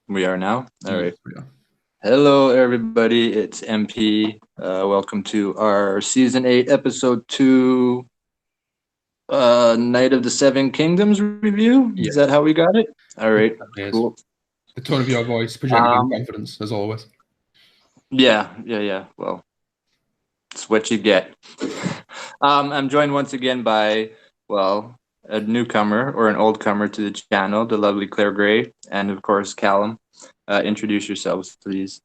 We are now? All right. Yeah. Hello, everybody. It's MP. Welcome to our Season 8, Episode 2, Night of the Seven Kingdoms review. Is that how we got it? All right. Yes. Cool. The tone of your voice projecting confidence, as always. Yeah. Well, it's what you get. I'm joined once again by, a newcomer or an old comer to the channel, the lovely Clare Gray, and of course, Calum. Introduce yourselves, please.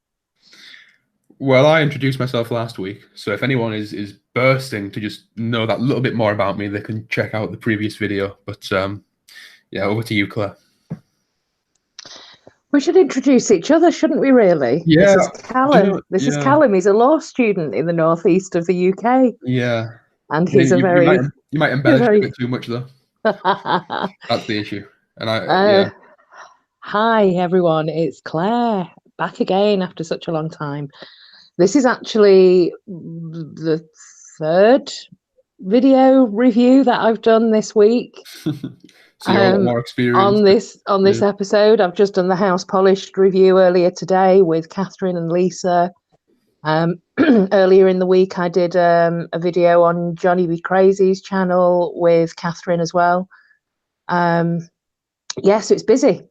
Well, I introduced myself last week, so if anyone is bursting to just know that little bit more about me, they can check out the previous video. But yeah, over to you, Claire. We should introduce each other, shouldn't we, really? Yeah. This is Calum. Is Calum. He's a law student in the northeast of the UK. Yeah. And he's you might embellish a bit too much, though. That's the issue. And Hi, everyone. It's Claire, back again after such a long time. This is actually the third video review that I've done this week. So you're a lot more experienced on this episode. I've just done the House Polished review earlier today with Catherine and Lisa. Earlier in the week, I did a video on Johnny Be Crazy's channel with Catherine as well. So it's busy.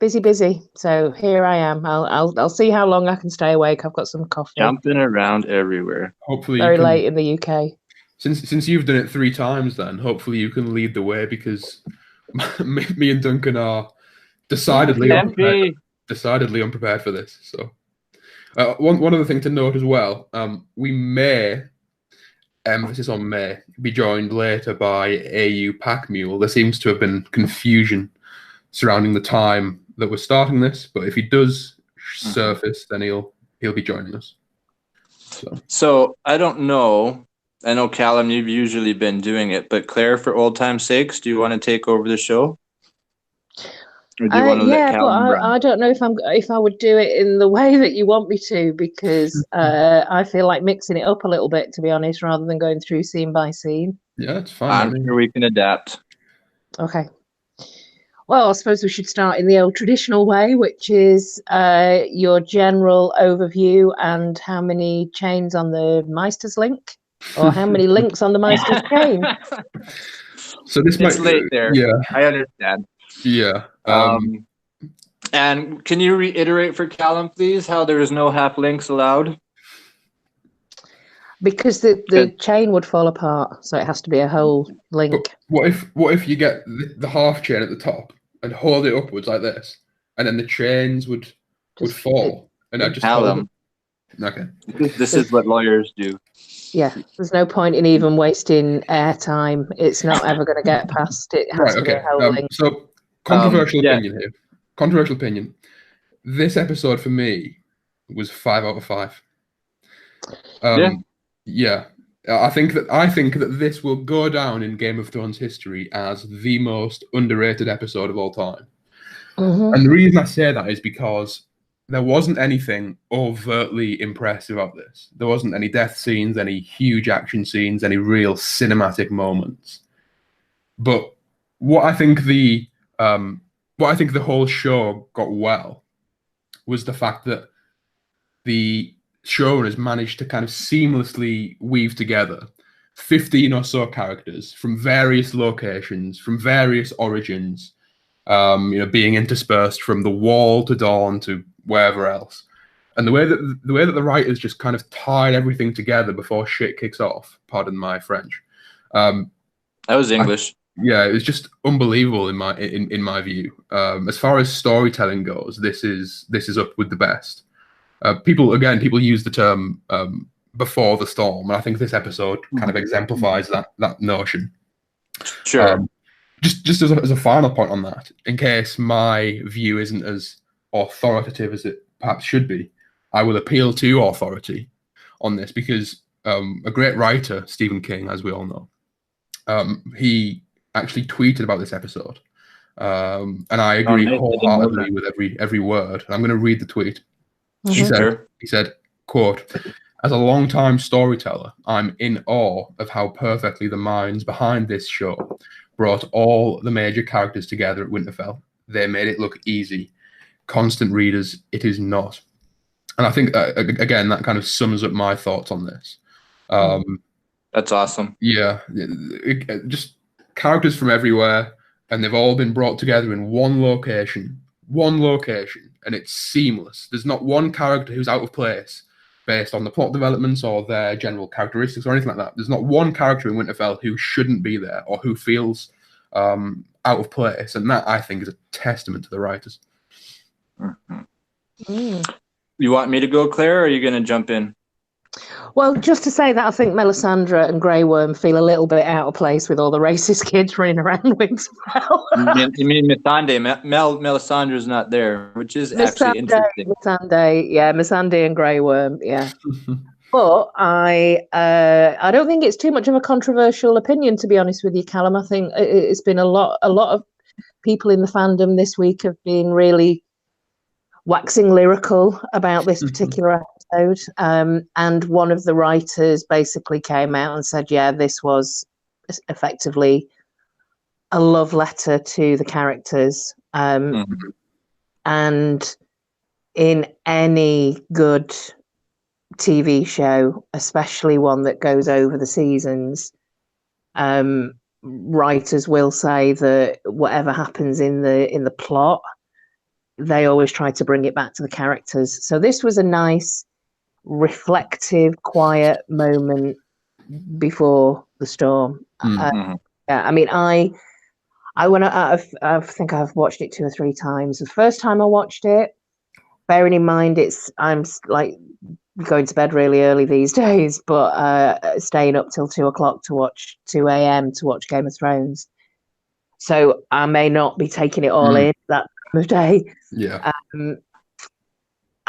So here I am. I'll see how long I can stay awake. I've got some coffee. Jumping around everywhere. Hopefully, very late in the UK. Since you've done it 3 times, then hopefully you can lead the way, because me and Duncan are decidedly unprepared for this. So, one other thing to note as well, we may, emphasis on may, be joined later by AU Pack Mule. There seems to have been confusion surrounding the time that we're starting this, but if he does surface, then he'll be joining us. So I don't know. I know, Calum, you've usually been doing it, but Claire, for old time's sakes, do you want to take over the show? Or do you want to let Calum run? I don't know if I would do it in the way that you want me to, because I feel like mixing it up a little bit, to be honest, rather than going through scene by scene. Yeah, it's fine. I'm sure we can adapt. Okay. Well, I suppose we should start in the old traditional way, which is your general overview and how many chains on the Meister's link. Or how many links on the Meister's chain? So this it's late there. Yeah, I understand. Yeah. And can you reiterate for Calum, please, how there is no half links allowed? Because the chain would fall apart, so it has to be a whole link. But what if you get the half chain at the top and hold it upwards like this, and then the chains would fall, and I just Calum. Okay. This is what lawyers do. Yeah, there's no point in even wasting airtime. It's not ever going to get past. It has to be a whole link. So controversial opinion here. Controversial opinion. This episode for me was 5 out of 5. Yeah. I think that this will go down in Game of Thrones history as the most underrated episode of all time. Mm-hmm. And the reason I say that is because there wasn't anything overtly impressive about this. There wasn't any death scenes, any huge action scenes, any real cinematic moments. But what I think the whole show got well was the fact that the showrunners managed to kind of seamlessly weave together 15 or so characters from various locations, from various origins, being interspersed from the Wall to Dawn to wherever else. And the way that the writers just kind of tied everything together before shit kicks off, pardon my French. That was English. It was just unbelievable in my view. As far as storytelling goes, this is up with the best. People use the term before the storm, and I think this episode kind of exemplifies that notion. Sure. Just as a final point on that, in case my view isn't as authoritative as it perhaps should be, I will appeal to authority on this, because a great writer, Stephen King, as we all know, he actually tweeted about this episode, and I agree wholeheartedly with every word. And I'm going to read the tweet. Mm-hmm. He said, quote, "As a long-time storyteller, I'm in awe of how perfectly the minds behind this show brought all the major characters together at Winterfell. They made it look easy. constant readers, it is not. And I think, again, that kind of sums up my thoughts on this. That's awesome. Yeah, just characters from everywhere, and they've all been brought together in one location, and it's seamless. There's not one character who's out of place based on the plot developments or their general characteristics or anything like that. There's not one character in Winterfell who shouldn't be there or who feels out of place, and that, I think, is a testament to the writers. You want me to go, Claire, or are you going to jump in? Well, just to say that I think Melisandre and Grey Worm feel a little bit out of place with all the racist kids running around Winterfell. You mean Missandei? Melisandre's not there, which is actually interesting. Missandei and Grey Worm, yeah. But I don't think it's too much of a controversial opinion, to be honest with you, Calum. I think it's been a lot of people in the fandom this week have been really waxing lyrical about this particular episode. And one of the writers basically came out and said, yeah, this was effectively a love letter to the characters. And in any good TV show, especially one that goes over the seasons, writers will say that whatever happens in the plot, they always try to bring it back to the characters. So this was a nice, reflective, quiet moment before the storm. Yeah, I mean, I think I've watched it 2 or 3 times. The first time I watched it, bearing in mind I'm like going to bed really early these days, but staying up till 2 o'clock to watch 2 a.m. to watch Game of Thrones. So I may not be taking it all in that time of day. Yeah.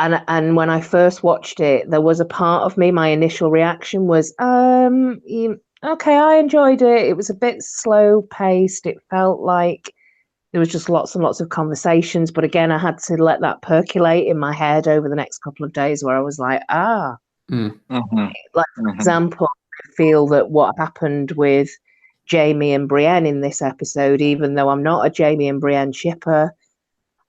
And when I first watched it, there was a part of me, my initial reaction was, okay, I enjoyed it. It was a bit slow paced. It felt like there was just lots and lots of conversations. But again, I had to let that percolate in my head over the next couple of days, where I was like, like, for example, I feel that what happened with Jaime and Brienne in this episode, even though I'm not a Jaime and Brienne shipper,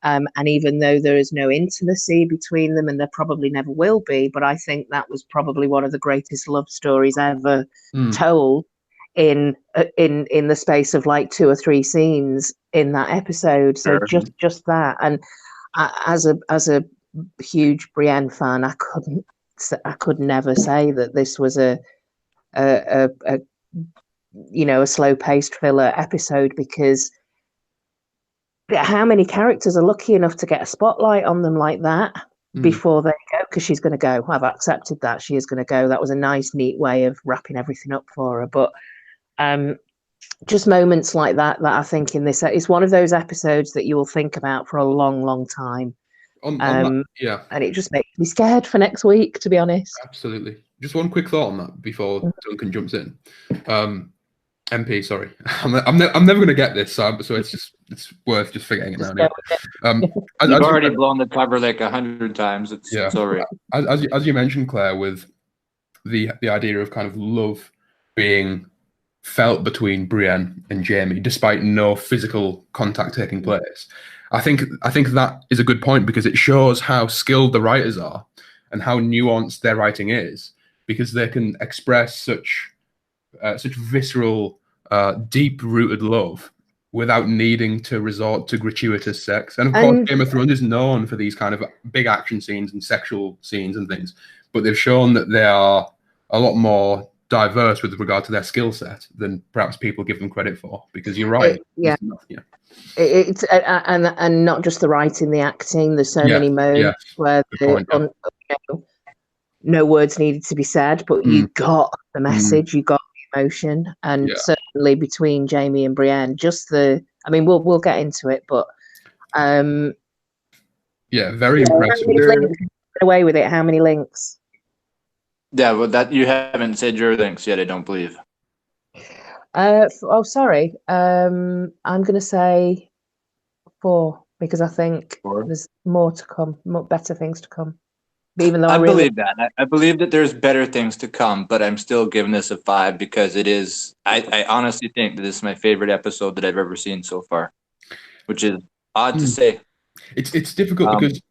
and even though there is no intimacy between them, and there probably never will be, but I think that was probably one of the greatest love stories ever told in the space of like 2 or 3 scenes in that episode. So just that, and as a huge Brienne fan, I could never say that this was a slow paced filler episode, because how many characters are lucky enough to get a spotlight on them like that before they go? Because she's going to go. I've accepted that she is going to go. That was a nice, neat way of wrapping everything up for her. But just moments like that I think in this, it's one of those episodes that you will think about for a long, long time. And it just makes me scared for next week, to be honest. Absolutely. Just one quick thought on that before Duncan jumps in. MP, sorry, I'm never going to get this, so it's worth just forgetting it now. You've already blown the cover like 100 times. It's all right. As you mentioned, Claire, with the idea of kind of love being felt between Brienne and Jaime, despite no physical contact taking place, I think that is a good point, because it shows how skilled the writers are and how nuanced their writing is, because they can express such visceral, deep-rooted love without needing to resort to gratuitous sex. And of course, Game of Thrones is known for these kind of big action scenes and sexual scenes and things, but they've shown that they are a lot more diverse with regard to their skill set than perhaps people give them credit for. Because you're right. It's and not just the writing, the acting. There's so many moments where no words needed to be said, but you got the message, you got the emotion, and certainly between Jaime and Brienne, we'll get into it, but very impressive. Get away with it. How many links? Yeah, well, that you haven't said your links yet, I don't believe. Sorry. I'm going to say 4, because I think there's more to come, better things to come. Even though I believe that. I believe that there's better things to come, but I'm still giving this a 5 because it is. I honestly think that this is my favorite episode that I've ever seen so far, which is odd to say. It's difficult because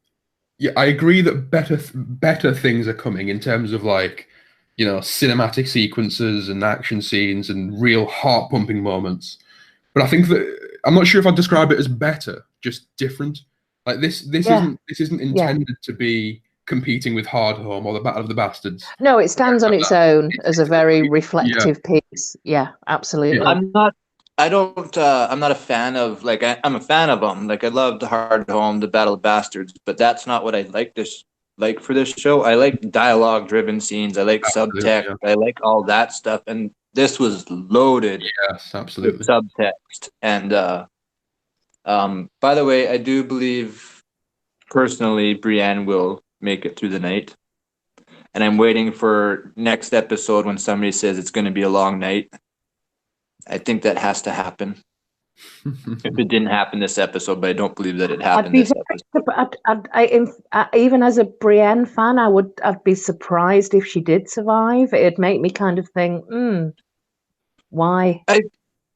yeah, I agree that better things are coming in terms of like, cinematic sequences and action scenes and real heart pumping moments. But I think that I'm not sure if I'd describe it as better, just different. Like this Yeah. isn't intended to be competing with Hard Home or the Battle of the Bastards. No, it stands on its own as a very Yeah. reflective piece. Yeah, absolutely. I'm not. I don't. I'm not a fan of like. I'm a fan of them. Like I love the Hard Home, the Battle of Bastards, but that's not what I like for this show. I like dialogue-driven scenes. I like Absolutely, subtext. I like all that stuff. And this was loaded Yes, absolutely. with subtext. And by the way, I do believe personally Brienne will make it through the night. And I'm waiting for next episode when somebody says it's going to be a long night. I think that has to happen. If it didn't happen this episode, but I don't believe that it happened this episode. Even as a Brienne fan, I'd be surprised if she did survive. It'd make me kind of think, why?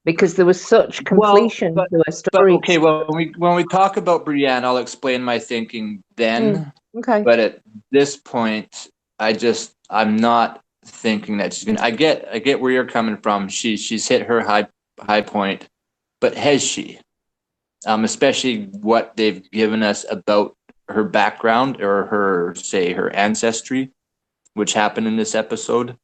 Because there was such completion to her story. Okay, well, when we talk about Brienne, I'll explain my thinking then. Okay. But at this point, I'm not thinking that she's gonna. I get where you're coming from. She's hit her high point, but has she? Especially what they've given us about her background or her ancestry, which happened in this episode.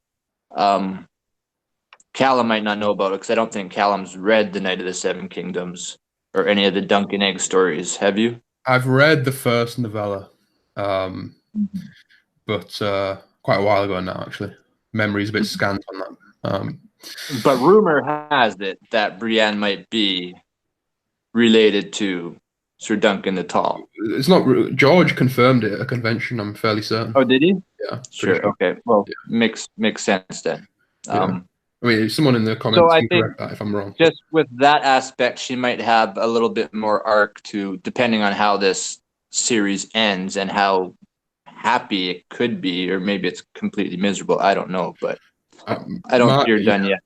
Calum might not know about it because I don't think Calum's read The Night of the Seven Kingdoms or any of the Dunk and Egg stories. Have you? I've read the first novella, but quite a while ago now, actually. Memory's a bit scant on that. But rumor has it that Brienne might be related to Sir Duncan the Tall. It's not. George confirmed it at a convention. I'm fairly certain. Oh, did he? Yeah. Sure. Okay. Well, makes sense then. Yeah. I mean, someone in the comments can correct that if I'm wrong. Just with that aspect, she might have a little bit more arc to, depending on how this series ends and how happy it could be, or maybe it's completely miserable. I don't know, but I don't think you're done yet.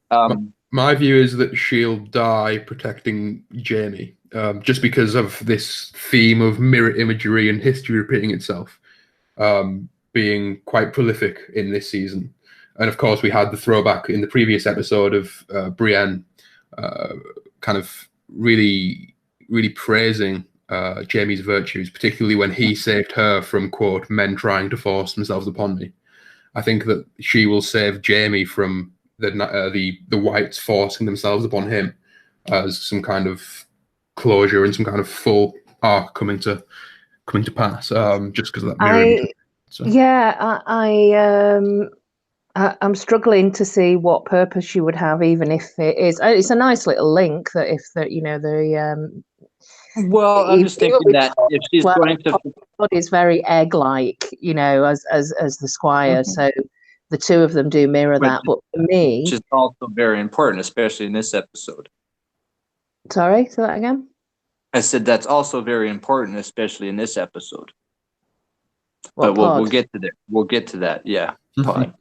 My view is that she'll die protecting Jaime, just because of this theme of mirror imagery and history repeating itself, being quite prolific in this season. And of course, we had the throwback in the previous episode of Brienne kind of really, really praising Jaime's virtues, particularly when he saved her from, quote, men trying to force themselves upon me. I think that she will save Jaime from the whites forcing themselves upon him as some kind of closure and some kind of full arc coming to pass, just because of that mirror. I'm struggling to see what purpose she would have, even if it is. It's a nice little link that if Well, I'm just thinking that if she's going to, is very egg-like, as the squire. So the two of them do mirror that. But for me, which is also very important, especially in this episode. Sorry, say that again. I said that's also very important, especially in this episode. But we'll get to there. We'll get to that. Yeah. Pod.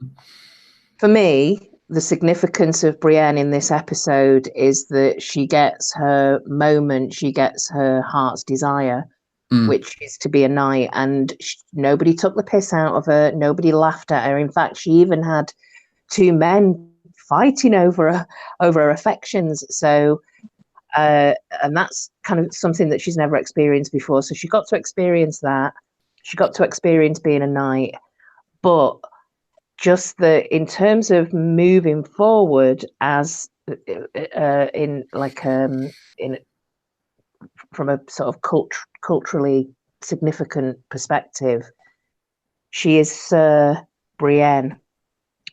For me, the significance of Brienne in this episode is that she gets her moment, she gets her heart's desire, which is to be a knight, and nobody took the piss out of her, nobody laughed at her. In fact, she even had two men fighting over her affections. So, and that's kind of something that she's never experienced before. So she got to experience that. She got to experience being a knight, but just in terms of moving forward as from a sort of culturally significant perspective, she is Sir Brienne.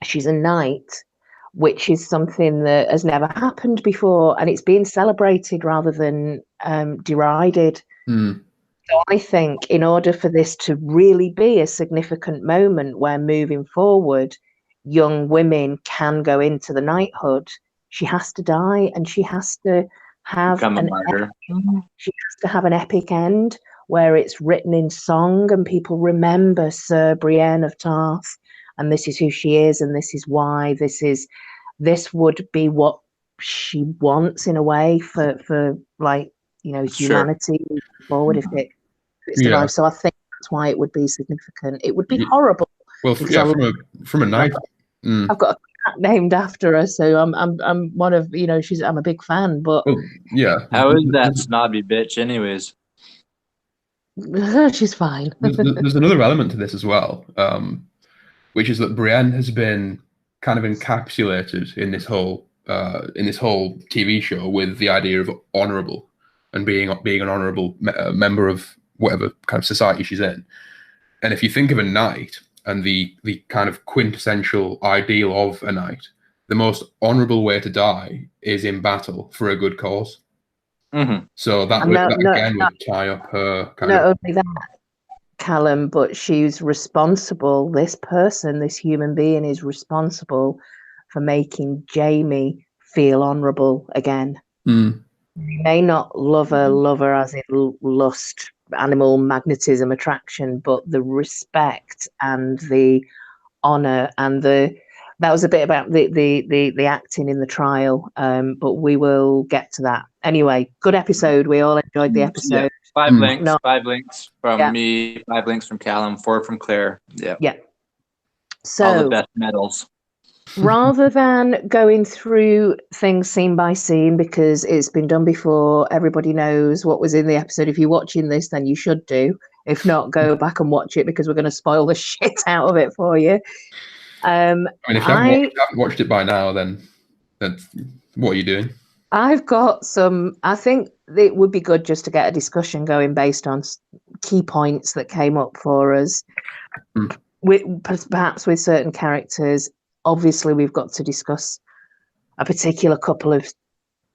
She's a knight, which is something that has never happened before, and it's being celebrated rather than derided. So I think in order for this to really be a significant moment where moving forward, young women can go into the knighthood, she has to die, and she has to have an epic end where it's written in song and people remember Sir Brienne of Tarth, and this is who she is, and this is why, this would be what she wants in a way for humanity forward, it's to Yeah. life. So I think that's why it would be significant. It would be Yeah. horrible. Well, because yeah, from a night. I've got a cat named after her, so I'm one of I'm a big fan. But Well, yeah. How is that snobby bitch, anyways? she's fine. There's another element to this as well, which is that Brienne has been kind of encapsulated in this whole TV show with the idea of honourable and being an honourable member of whatever kind of society she's in. And if you think of a knight and the kind of quintessential ideal of a knight, the most honourable way to die is in battle for a good cause. Mm-hmm. So that again would tie up her kind not of. only that, Calum, but she's responsible. This person, this human being, is responsible for making Jamie feel honourable again. Mm. You may not love her as in lust, animal magnetism, attraction, but the respect and the honour and that was a bit about the acting in the trial, but we will get to that. Anyway, good episode. We all enjoyed the episode. Yeah. Five links from Yeah. me, 5 links from Calum, 4 from Clare. Yeah. Yeah. So all the best medals. rather than going through things scene by scene, because it's been done before, everybody knows what was in the episode. If you're watching this, then you should do. If not, go back and watch it, because we're going to spoil the shit out of it for you. I mean, if you haven't watched it by now, then what are you doing? I've got some. I think it would be good just to get a discussion going based on key points that came up for us, perhaps with certain characters. Obviously, we've got to discuss a particular couple of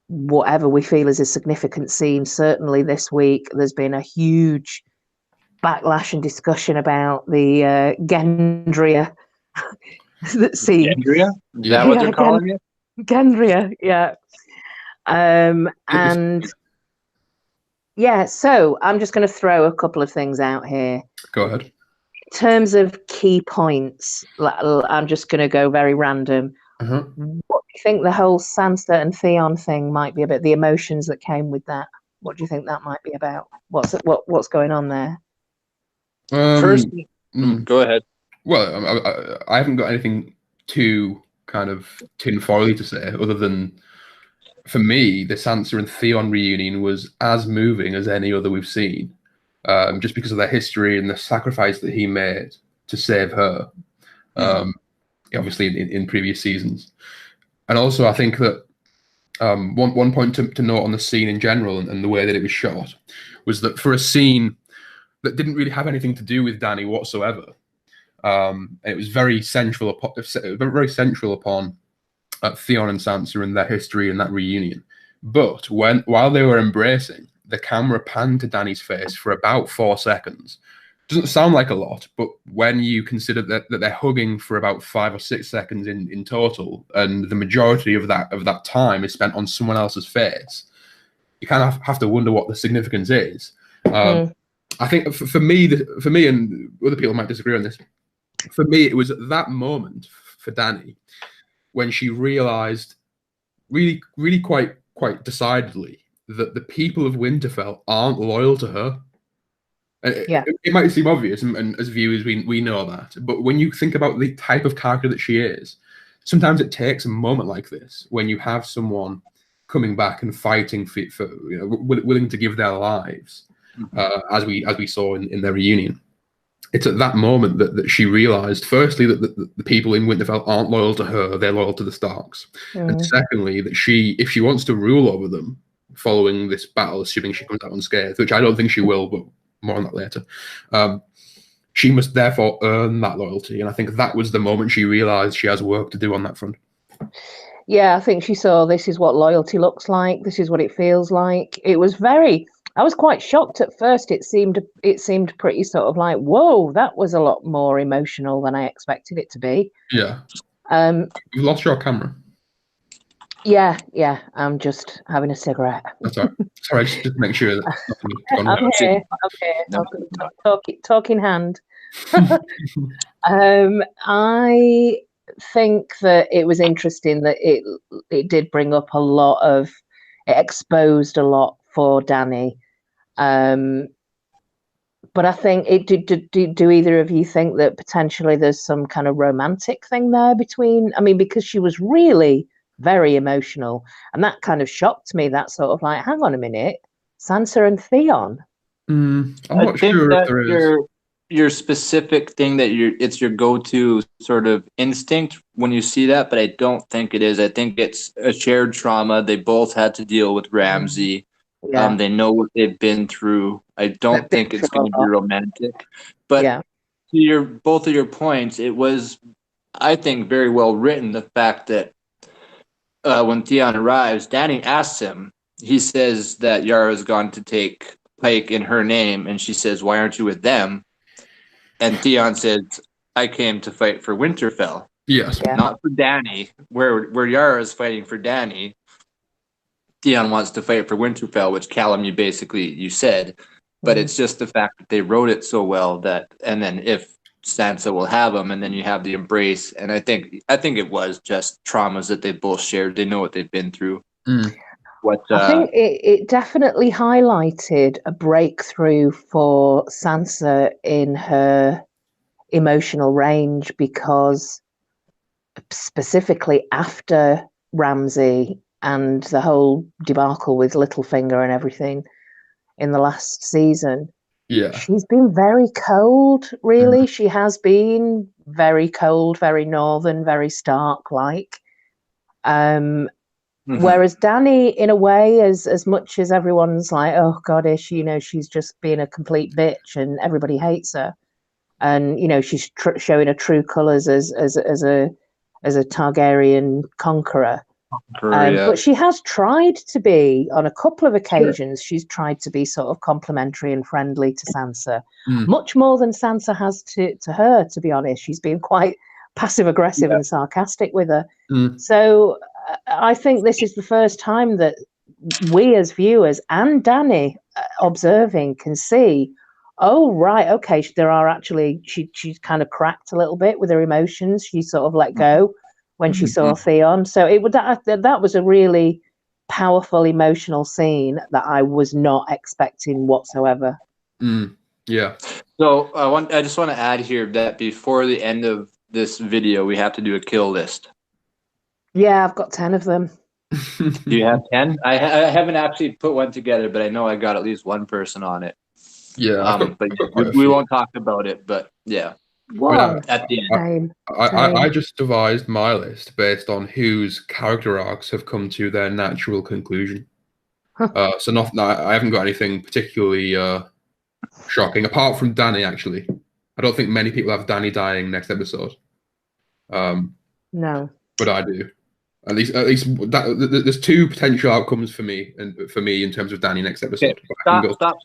whatever we feel is a significant scene. Certainly this week, there's been a huge backlash and discussion about the Gendria scene. Gendria? Is that what they're calling it? Gendria, yeah. And yeah, so I'm just going to throw a couple of things out here. Go ahead. In terms of key points, I'm just going to go very random. Uh-huh. What do you think the whole Sansa and Theon thing might be about? The emotions that came with that. What do you think that might be about? What's going on there? First, go ahead. Well, I haven't got anything too kind of tinfoily to say, other than, for me, the Sansa and Theon reunion was as moving as any other we've seen, just because of their history and the sacrifice that he made to save her, obviously in previous seasons. And also, I think that one point to note on the scene in general and the way that it was shot was that for a scene that didn't really have anything to do with Dany whatsoever, it was very central upon Theon and Sansa and their history and that reunion. But while they were embracing, the camera panned to Dany's face for about 4 seconds. Doesn't sound like a lot, but when you consider that they're hugging for about 5 or 6 seconds in total, and the majority of that time is spent on someone else's face, you kind of have to wonder what the significance is. I think for me, and other people might disagree on this, for me, it was at that moment for Dany when she realized really, really quite decidedly that the people of Winterfell aren't loyal to her. It might seem obvious, and as viewers, we know that. But when you think about the type of character that she is, sometimes it takes a moment like this when you have someone coming back and fighting for willing to give their lives, as we saw in their reunion. It's at that moment that she realized, firstly, that the people in Winterfell aren't loyal to her, they're loyal to the Starks. And secondly, that if she wants to rule over them following this battle, assuming she comes out unscathed, which I don't think she will, but more on that later, she must therefore earn that loyalty. And I think that was the moment she realized she has work to do on that front. Yeah, I think she saw this is what loyalty looks like. This is what it feels like. I was quite shocked at first. It seemed pretty sort of like, whoa, that was a lot more emotional than I expected it to be. Yeah. You've lost your camera. Yeah. I'm just having a cigarette. That's all right. Sorry, just to make sure that I'm here. Talk in hand. I think that it was interesting that it did bring up it exposed a lot for Dany. But I think do either of you think that potentially there's some kind of romantic thing there between? I mean, because she was really very emotional, and that kind of shocked me. That sort of like, hang on a minute, Sansa and Theon. I'm I not think sure if that there is. your specific thing that it's your go-to sort of instinct when you see that, but I don't think it is. I think it's a shared trauma. They both had to deal with Ramsay. Yeah, They know what they've been through. I don't they've been think it's through going to a be lot. romantic. But Yeah, to both of your points, it was, I think, very well written. The fact that when Theon arrives, Dany asks him. He says that Yara's gone to take Pike in her name, and she says, "Why aren't you with them?" And Theon says, "I came to fight for Winterfell, Yes. yeah, not for Dany." Where Yara is fighting for Dany, Theon wants to fight for Winterfell, which Calum, you said, but it's just the fact that they wrote it so well that, and then if Sansa will have him, and then you have the embrace, and I think it was just traumas that they both shared. They know what they've been through. What I think it definitely highlighted a breakthrough for Sansa in her emotional range, because specifically after Ramsay and the whole debacle with Littlefinger and everything in the last season, Yeah. she's been very cold, really. She has been very cold, very northern, very Stark like. Whereas Dany, in a way, as much as everyone's like, oh God, is she, she's just being a complete bitch and everybody hates her, and she's showing her true colours as a Targaryen conqueror. But she has tried to be, on a couple of occasions, she's tried to be sort of complimentary and friendly to Sansa, much more than Sansa has to her, to be honest. She's been quite passive aggressive and sarcastic with her. So I think this is the first time that we as viewers and Dany observing can see, oh right, okay, there are actually, she's kind of cracked a little bit with her emotions. She sort of let go when she saw Theon. So that was a really powerful emotional scene that I was not expecting whatsoever. Yeah. So I just want to add here that before the end of this video, we have to do a kill list. Yeah, I've got 10 of them. Do you have 10? I haven't actually put one together, but I know I got at least one person on it. Yeah, but we won't talk about it. But yeah, Whoa, at the end, I just devised my list based on whose character arcs have come to their natural conclusion. So I haven't got anything particularly shocking apart from Dany. Actually, I don't think many people have Dany dying next episode. No, but I do. At least there's two potential outcomes for me in terms of Dany next episode. Okay. Stop.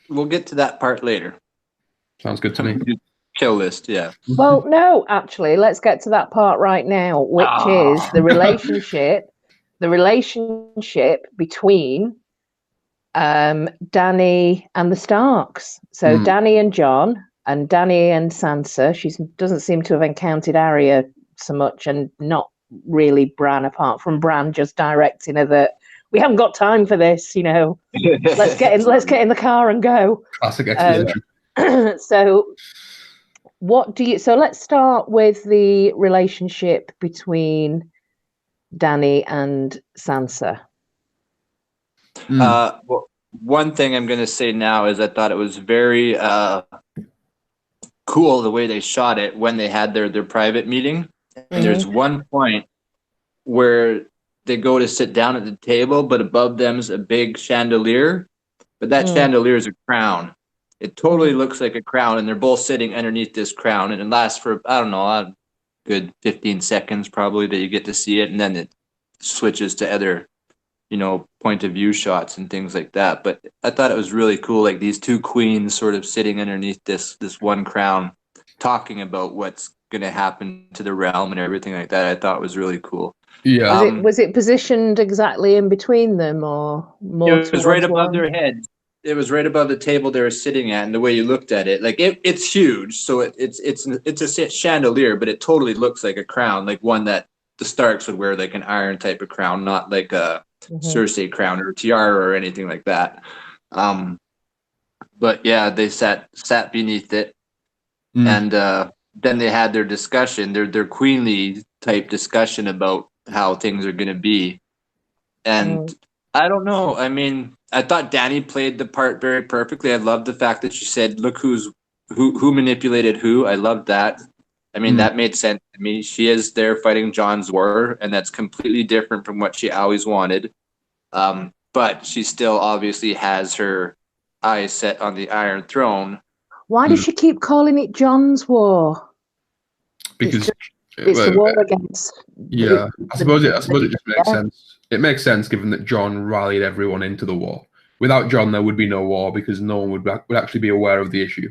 We'll get to that part later. Sounds good to me. Kill list, yeah. Well, no, actually, let's get to that part right now, which is the relationship between Dany and the Starks. So Dany and Jon, and Dany and Sansa. She doesn't seem to have encountered Arya so much, and not really Bran, apart from Bran just directing her that we haven't got time for this, let's get in the car and go. Classic exposition. So let's start with the relationship between Dany and Sansa. Well, one thing I'm going to say now is I thought it was very cool the way they shot it when they had their private meeting. And there's one point where they go to sit down at the table, but above them's a big chandelier, but that chandelier is a crown. It totally looks like a crown, and they're both sitting underneath this crown, and it lasts for, I don't know, a good 15 seconds probably that you get to see it, and then it switches to other, point of view shots and things like that. But I thought it was really cool, like these two queens sort of sitting underneath this one crown, talking about what's going to happen to the realm and everything like that. I thought it was really cool. Yeah. Was it positioned exactly in between them, or more? It was right above their heads. It was right above the table they were sitting at, and the way you looked at it, like it's huge. So it's a chandelier, but it totally looks like a crown, like one that the Starks would wear, like an iron type of crown, not like a Cersei crown or tiara or anything like that. but yeah, they sat beneath it, and then they had their discussion, their queenly type discussion about how things are going to be. And I don't know. I mean, I thought Danny played the part very perfectly. I loved the fact that she said, "Look who manipulated who." I loved that. I mean, that made sense to me. She is there fighting John's war, and that's completely different from what she always wanted. But she still obviously has her eyes set on the Iron Throne. Why does she keep calling it John's war? Because it's the war against. Yeah, I suppose it just makes sense. It makes sense given that John rallied everyone into the war. Without John, there would be no war because no one would actually be aware of the issue.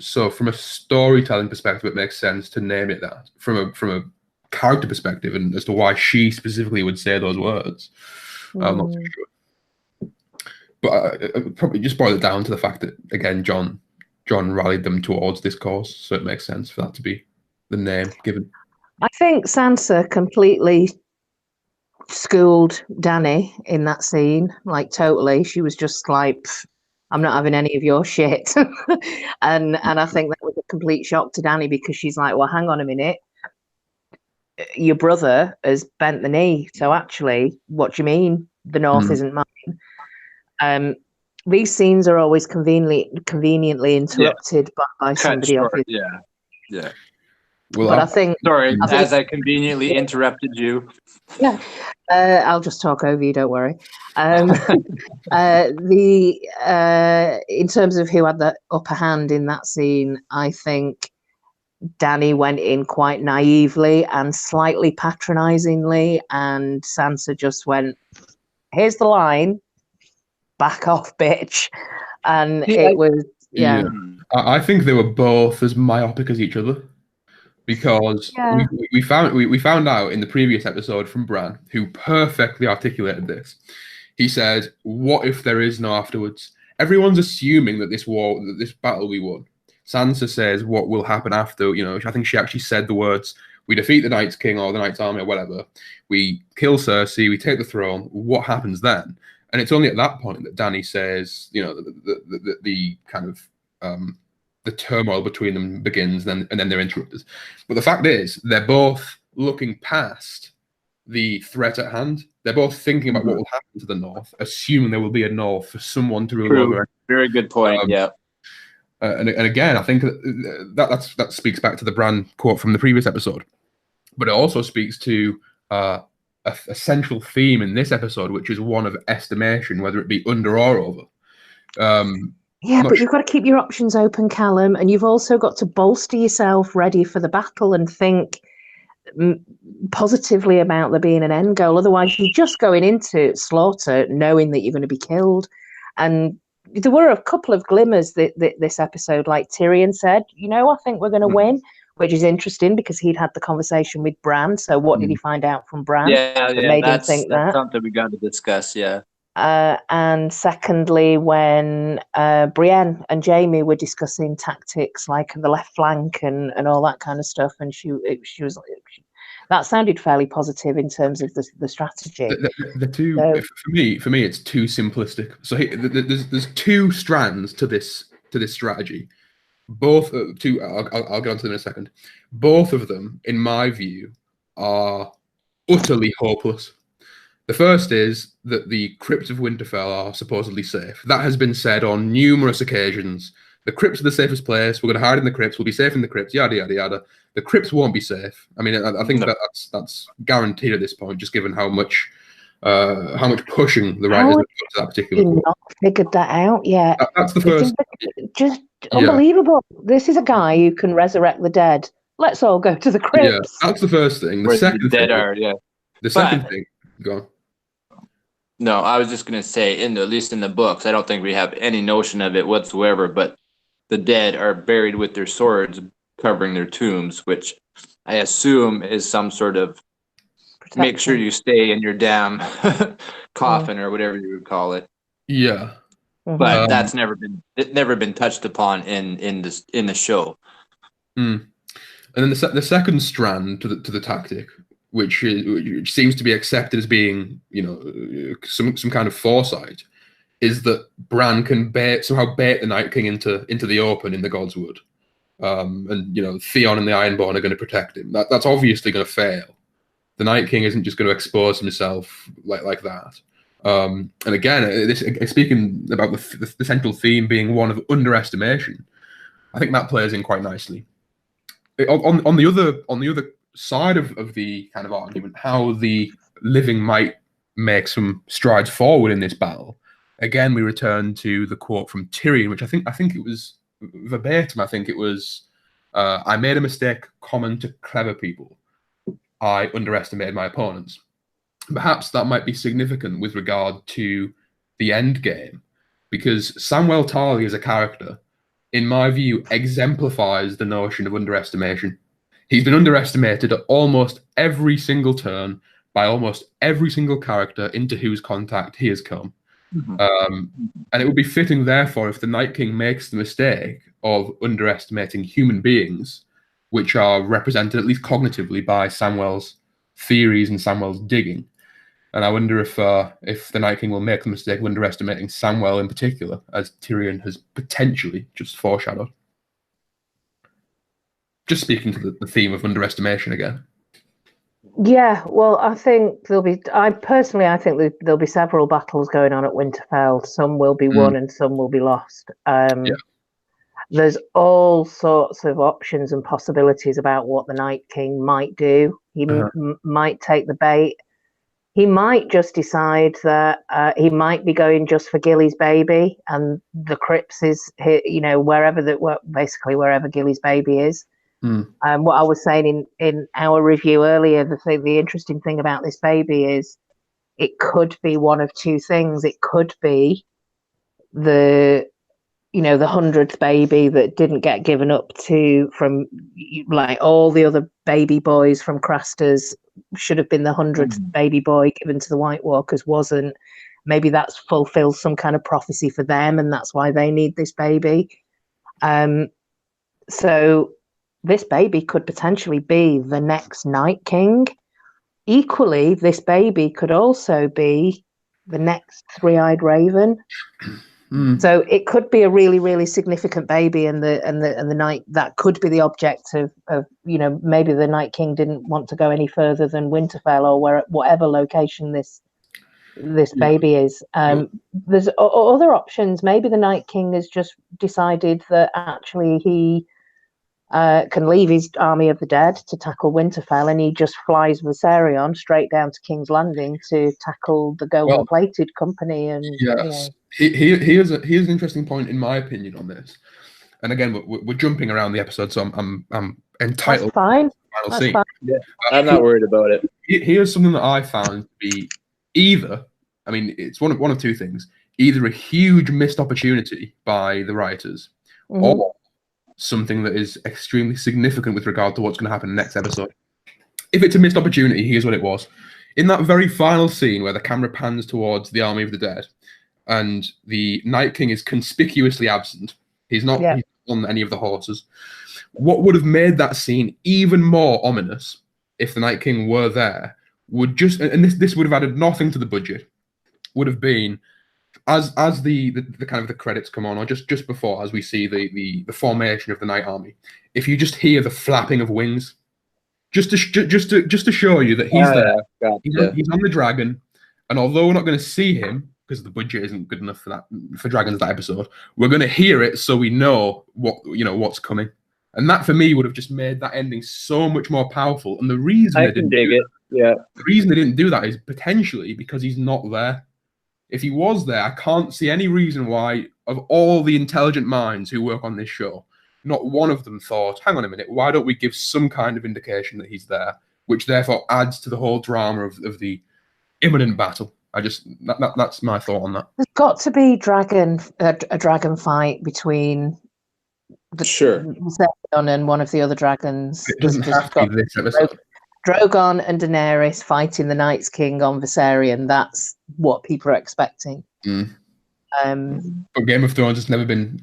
So from a storytelling perspective, it makes sense to name it that. From a character perspective, and as to why she specifically would say those words, I'm not too sure. But I probably just boil it down to the fact that, again, John rallied them towards this cause, so it makes sense for that to be the name given. I think Sansa completely schooled Danny in that scene, like totally. She was just like, I'm not having any of your shit. and I think that was a complete shock to Danny, because she's like, well, hang on a minute. Your brother has bent the knee. So actually, what do you mean the North isn't mine? These scenes are always conveniently interrupted by somebody else. Yeah. Well, but I think... Sorry, as I conveniently interrupted you. Yeah, I'll just talk over you, don't worry. In terms of who had the upper hand in that scene, I think Danny went in quite naively and slightly patronizingly, and Sansa just went, here's the line, back off, bitch. And it was, I think they were both as myopic as each other. Because we found out in the previous episode from Bran, who perfectly articulated this. He said, "What if there is no afterwards? Everyone's assuming that this battle we won." Sansa says, "What will happen after?" I think she actually said the words, "We defeat the Night's King or the Night's Army or whatever. We kill Cersei. We take the throne. What happens then?" And it's only at that point that Dany says, the kind of the turmoil between them begins, and then they're interrupted. But the fact is, they're both looking past the threat at hand. They're both thinking about what will happen to the North, assuming there will be a North for someone to rule over. Very good point. And again, I think that speaks back to the Bran quote from the previous episode, but it also speaks to a central theme in this episode, which is one of estimation, whether it be under or over. But you've got to keep your options open, Calum, and you've also got to bolster yourself ready for the battle and think positively about there being an end goal. Otherwise, you're just going into slaughter knowing that you're going to be killed. And there were a couple of glimmers this episode, like Tyrion said, I think we're going to win, which is interesting because he'd had the conversation with Bran. So what did he find out from Bran? That made him think that's something we got to discuss, and secondly, when Brienne and Jamie were discussing tactics like the left flank and all that kind of stuff, and she was like, that sounded fairly positive in terms of the strategy. The two, for me, it's too simplistic. So there's two strands to this strategy. Both two, I'll get onto them in a second. Both of them, in my view, are utterly hopeless. The first is that the crypts of Winterfell are supposedly safe. That has been said on numerous occasions. The crypts are the safest place. We're going to hide in the crypts. We'll be safe in the crypts. Yada yada yada. The crypts won't be safe. I mean, I think that's guaranteed at this point, just given how much pushing the writers have put to that particular. You've not figured that out yet. That's the first. Just unbelievable. This is a guy who can resurrect the dead. Let's all go to the crypts. Yeah, that's the first thing. The second thing. The second thing. Go on. No, I was just going to say, at least in the books, I don't think we have any notion of it whatsoever, but the dead are buried with their swords covering their tombs, which I assume is some sort of make sure you stay in your damn coffin or whatever you would call it. Yeah. But that's never been touched upon in the show. And then the second strand to the tactic, which seems to be accepted as being, some kind of foresight, is that Bran can somehow bait the Night King into the open in the Godswood. And, you know, Theon and the Ironborn are going to protect him. That's obviously going to fail. The Night King isn't just going to expose himself like that. And again, speaking about the central theme being one of underestimation, I think that plays in quite nicely. On the other side of the kind of argument, how the living might make some strides forward in this battle. Again, we return to the quote from Tyrion, which I think it was verbatim. I think it was, "I made a mistake common to clever people. I underestimated my opponents." Perhaps that might be significant with regard to the end game, because Samwell Tarly as a character, in my view, exemplifies the notion of underestimation. He's been underestimated at almost every single turn by almost every single character into whose contact he has come. And it would be fitting, therefore, if the Night King makes the mistake of underestimating human beings, which are represented at least cognitively by Samwell's theories and Samwell's digging. And I wonder if the Night King will make the mistake of underestimating Samwell in particular, as Tyrion has potentially just foreshadowed. Just speaking to the theme of underestimation again. Yeah, well, I think I think there'll be several battles going on at Winterfell. Some will be won and some will be lost. There's all sorts of options and possibilities about what the Night King might do. He might take the bait. He might just decide that he might be going just for Gilly's baby, and the crypts is, you know, wherever Gilly's baby is. What I was saying in our review earlier, the interesting thing about this baby is it could be one of two things. It could be the 100th baby that didn't get given up to from, like, all the other baby boys from Craster's should have been the 100th baby boy given to the White Walkers, wasn't. Maybe that's fulfills some kind of prophecy for them, and that's why they need this baby. So this baby could potentially be the next Night King. Equally, this baby could also be the next Three-Eyed Raven. So it could be a really, really significant baby, and the night that could be the object of maybe the Night King didn't want to go any further than Winterfell or whatever location this baby is. There's other options. Maybe the Night King has just decided that actually he can leave his army of the dead to tackle Winterfell, and he just flies Viserion straight down to King's Landing to tackle the Golden-Plated Company. And yes, here's an interesting point in my opinion on this. And again, we're jumping around the episode, so I'm entitled. That's fine. That's fine. Yeah, I'm not worried about it. Here's something that I found to be either, I mean, it's one of two things: either a huge missed opportunity by the writers, or something that is extremely significant with regard to what's going to happen in the next episode. If it's a missed opportunity, here's what it was. In that very final scene where the camera pans towards the Army of the Dead and the Night King is conspicuously absent, he's not on any of the horses, what would have made that scene even more ominous if the Night King were there would just, and this would have added nothing to the budget, would have been as the kind of the credits come on, or just before, as we see the formation of the Night Army, if you just hear the flapping of wings, just to show you that he's there. He's on the dragon, and although we're not going to see him because the budget isn't good enough for dragons that episode, we're going to hear it so we know what's coming. And that for me would have just made that ending so much more powerful. And the reason the reason they didn't do that is potentially because he's not there. If he was there, I can't see any reason why, of all the intelligent minds who work on this show, not one of them thought, hang on a minute, why don't we give some kind of indication that he's there, which therefore adds to the whole drama of the imminent battle. That's my thought on that. There's got to be a dragon fight between Viserion and one of the other dragons. It doesn't have to be this episode. Drogon and Daenerys fighting the Night's King on Viserion. That's what people are expecting. But Game of Thrones has never been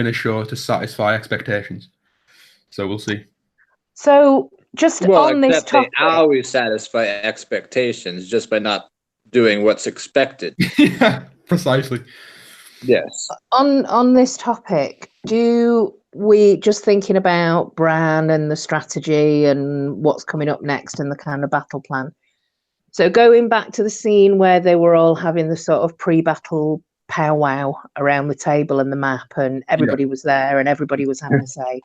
a show to satisfy expectations. So we'll see. So just on this topic, they always satisfy expectations just by not doing what's expected. Precisely. Yes. On this topic, do we, just thinking about Bran and the strategy and what's coming up next and the kind of battle plan? So going back to the scene where they were all having the sort of pre-battle powwow around the table and the map, and everybody was there and everybody was having a say.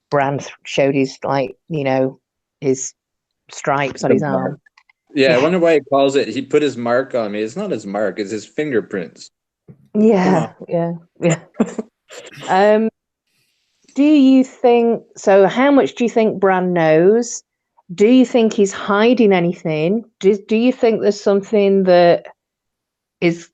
Bran showed his, like, you know, his stripes on his arm. Yeah, I wonder why he calls it. He put his mark on me. It's not his mark; it's his fingerprints. Yeah. Do you think so? How much do you think Bran knows? Do you think he's hiding anything? Do you think there's something that is?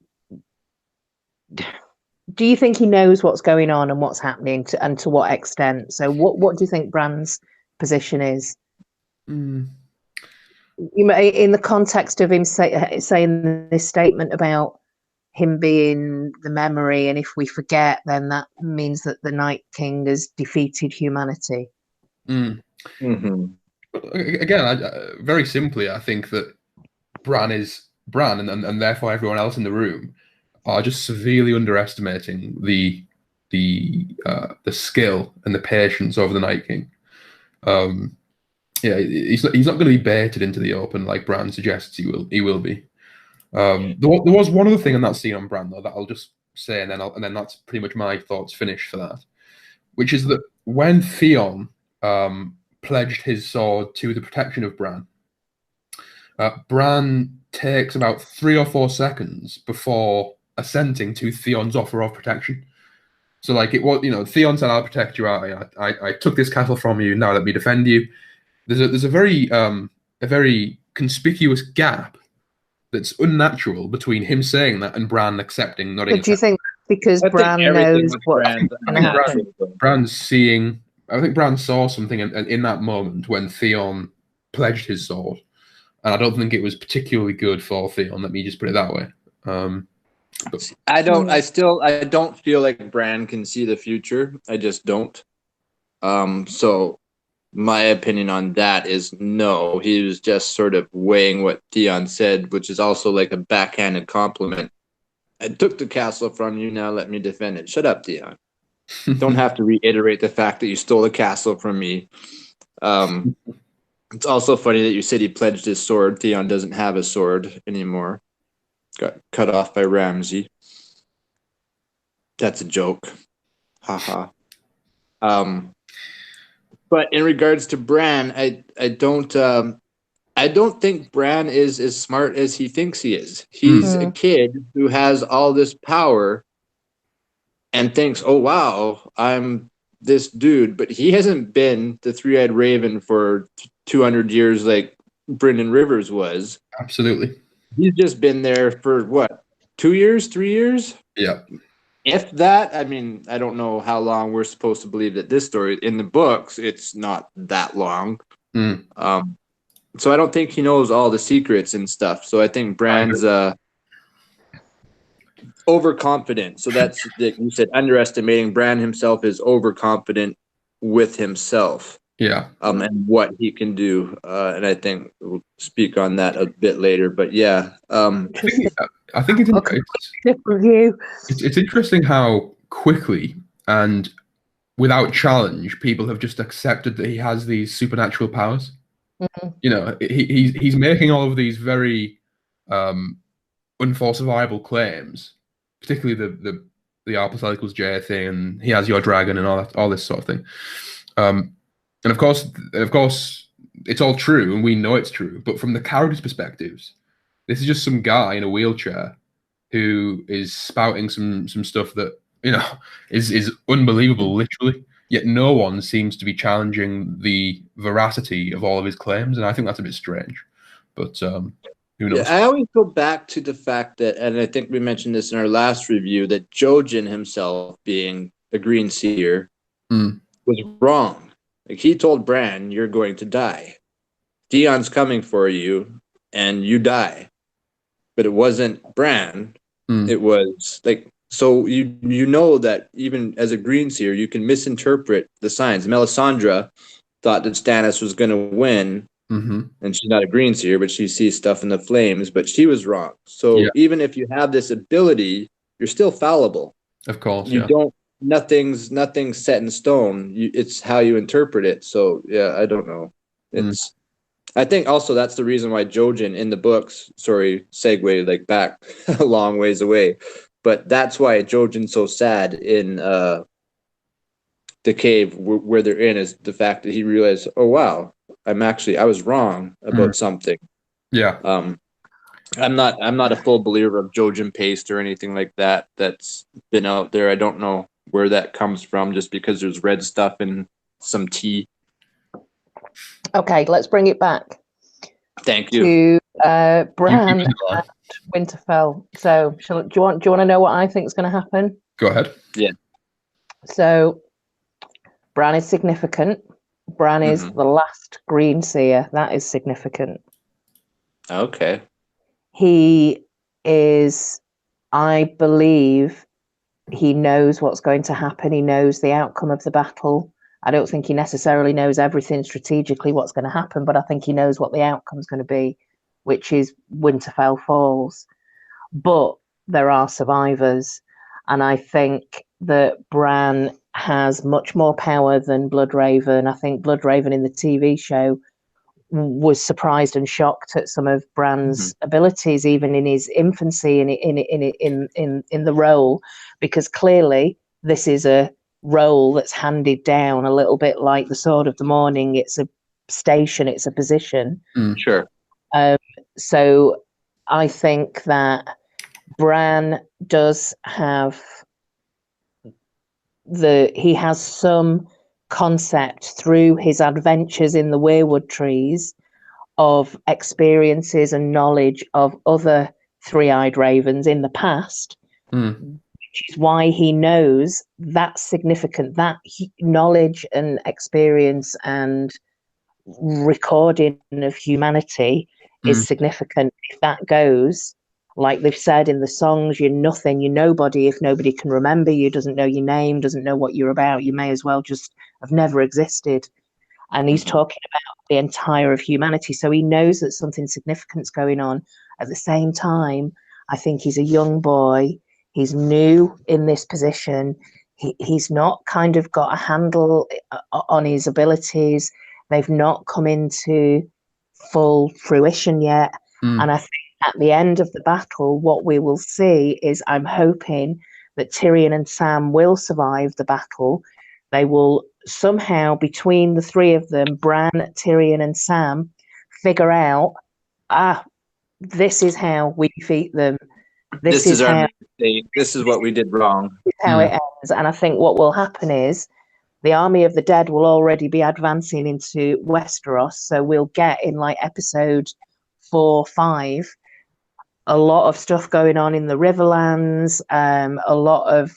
Do you think he knows what's going on and what's happening, and to what extent? So, what do you think Bran's position is? You may, in the context of him saying this statement about him being the memory, and if we forget, then that means that the Night King has defeated humanity. Again, very simply, I think that Bran, and therefore everyone else in the room are just severely underestimating the skill and the patience of the Night King. He's not going to be baited into the open like Bran suggests he will be. There was one other thing in that scene on Bran though that I'll just say, and then that's pretty much my thoughts finished for that, which is that when Theon pledged his sword to the protection of Bran, Bran takes about 3 or 4 seconds before assenting to Theon's offer of protection. So, like, it was, Theon said, "I'll protect you. I took this castle from you. Now let me defend you." There's a very conspicuous gap that's unnatural between him saying that and Bran accepting. But do you think because Bran knows what's going to happen? Bran's seeing. I think Bran saw something in that moment when Theon pledged his sword, and I don't think it was particularly good for Theon. Let me just put it that way. I don't feel like Bran can see the future. I just don't. So my opinion on that is no. He was just sort of weighing what Theon said, which is also like a backhanded compliment. I took the castle from you. Now let me defend it. Shut up, Theon. Don't have to reiterate the fact that you stole the castle from me. It's also funny that you said he pledged his sword. Theon doesn't have a sword anymore. Got cut off by Ramsay. That's a joke. Haha. But in regards to Bran, I don't think Bran is as smart as he thinks he is. He's a kid who has all this power and thinks, "Oh wow, I'm this dude." But he hasn't been the Three-Eyed Raven for 200 years like Brynden Rivers was. Absolutely. He's just been there for what, 2 years, 3 years? Yeah. If that, I mean, I don't know how long we're supposed to believe that this story in the books, it's not that long. So I don't think he knows all the secrets and stuff. So I think Bran's overconfident. So that's, you said, underestimating. Bran himself is overconfident with himself. Yeah. And what he can do. And I think we'll speak on that a bit later. But yeah. I think it's different view. It's interesting how quickly and without challenge people have just accepted that he has these supernatural powers. He's making all of these very unfalsifiable claims, particularly the Alpha equals J thing, and he has your dragon and all this sort of thing. And of course, it's all true, and we know it's true. But from the character's perspectives, this is just some guy in a wheelchair who is spouting some stuff that is unbelievable, literally. Yet no one seems to be challenging the veracity of all of his claims, and I think that's a bit strange. But who knows? Yeah, I always go back to the fact that, and I think we mentioned this in our last review, that Jojen himself, being a green seer, was wrong. Like, he told Bran, "You're going to die. Theon's coming for you, and you die." But it wasn't Bran. It was like, so you know that even as a green seer, you can misinterpret the signs. Melisandre thought that Stannis was going to win, and she's not a green seer, but she sees stuff in the flames, but she was wrong. So even if you have this ability you're still fallible. Of course, You yeah. don't. Nothing's set in stone. It's how you interpret it. So yeah, I don't know. It's. I think also that's the reason why Jojen in the books. Sorry, segue like back a long ways away, but that's why Jojen's so sad in the cave where they're in, is the fact that he realized, oh wow, I was wrong about something. Yeah. I'm not a full believer of Jojen paste or anything like that that's been out there. I don't know where that comes from, just because there's red stuff in some tea. Okay, let's bring it back. Thank you. To Bran and Winterfell. So do you want to know what I think is going to happen? Go ahead. Yeah. So Bran is significant. Bran is the last Green Seer. That is significant. Okay. He is, I believe, he knows what's going to happen. He knows the outcome of the battle. I don't think he necessarily knows everything strategically what's going to happen, but I think he knows what the outcome is going to be, which is Winterfell falls. But there are survivors, and I think that Bran has much more power than Bloodraven. I think Bloodraven in the TV show was surprised and shocked at some of Bran's abilities, even in his infancy in the role, because clearly this is a role that's handed down a little bit like the Sword of the Morning. It's a station, it's a position. Sure. So I think that Bran does have he has some concept through his adventures in the weirwood trees of experiences and knowledge of other three-eyed ravens in the past, which is why he knows that's significant. That knowledge and experience and recording of humanity is significant. If that goes, like they've said in the songs, you're nothing, you're nobody if nobody can remember you, doesn't know your name, doesn't know what you're about. You may as well just have never existed. And he's talking about the entire of humanity. So he knows that something significant's going on. At the same time, I think he's a young boy. He's new in this position. He's not kind of got a handle on his abilities. They've not come into full fruition yet. And I think at the end of the battle, what we will see is, I'm hoping that Tyrion and Sam will survive the battle. They will somehow, between the three of them, Bran, Tyrion, and Sam, figure out, this is how we defeat them. This is our mistake. This is what we did wrong. This is how it ends. And I think what will happen is the army of the dead will already be advancing into Westeros. So we'll get in like episode 4, 5, a lot of stuff going on in the Riverlands, a lot of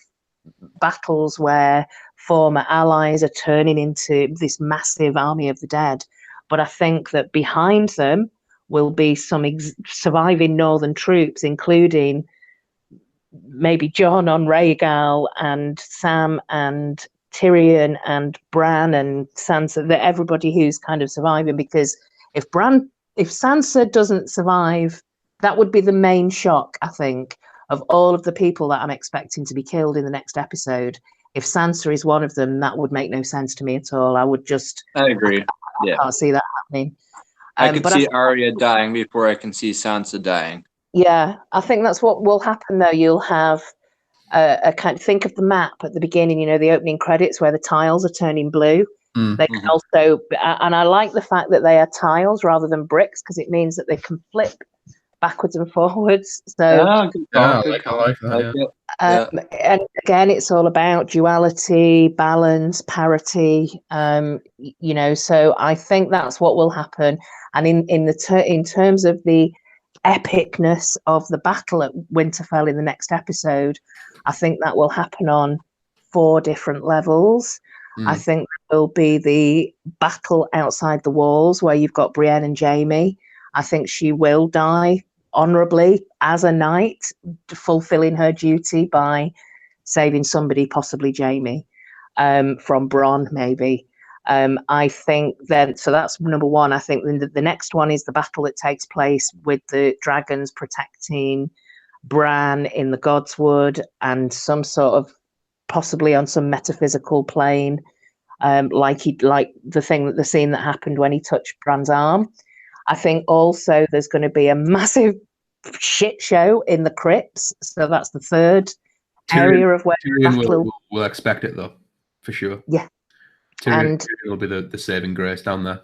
battles where former allies are turning into this massive army of the dead. But I think that behind them will be some surviving northern troops, including maybe Jon on Rhaegal and Sam and Tyrion and Bran and Sansa, that everybody who's kind of surviving. Because if Sansa doesn't survive, that would be the main shock, I think, of all of the people that I'm expecting to be killed in the next episode. If Sansa is one of them, that would make no sense to me at all. I agree. I can't see that happening. I could see Arya dying before I can see Sansa dying. Yeah, I think that's what will happen, though. You'll have a kind of, think of the map at the beginning, the opening credits where the tiles are turning blue. They can also, and I like the fact that they are tiles rather than bricks, because it means that they can flip backwards and forwards. So I like that. and again, it's all about duality, balance, parity. So I think that's what will happen. And in terms of the epicness of the battle at Winterfell in the next episode, I think that will happen on 4 different levels. I think there will be the battle outside the walls where you've got Brienne and Jaime. I think she will die honorably as a knight, fulfilling her duty by saving somebody, possibly Jaime, from Bronn, maybe. I think then, so that's number 1. I think the next one is the battle that takes place with the dragons protecting Bran in the Godswood, and some sort of possibly on some metaphysical plane, like the scene that happened when he touched Bran's arm. I think also there's going to be a massive shit show in the crypts, so that's the third area of where Tyrion will expect it though, for sure. Yeah, Tyrion will be the saving grace down there.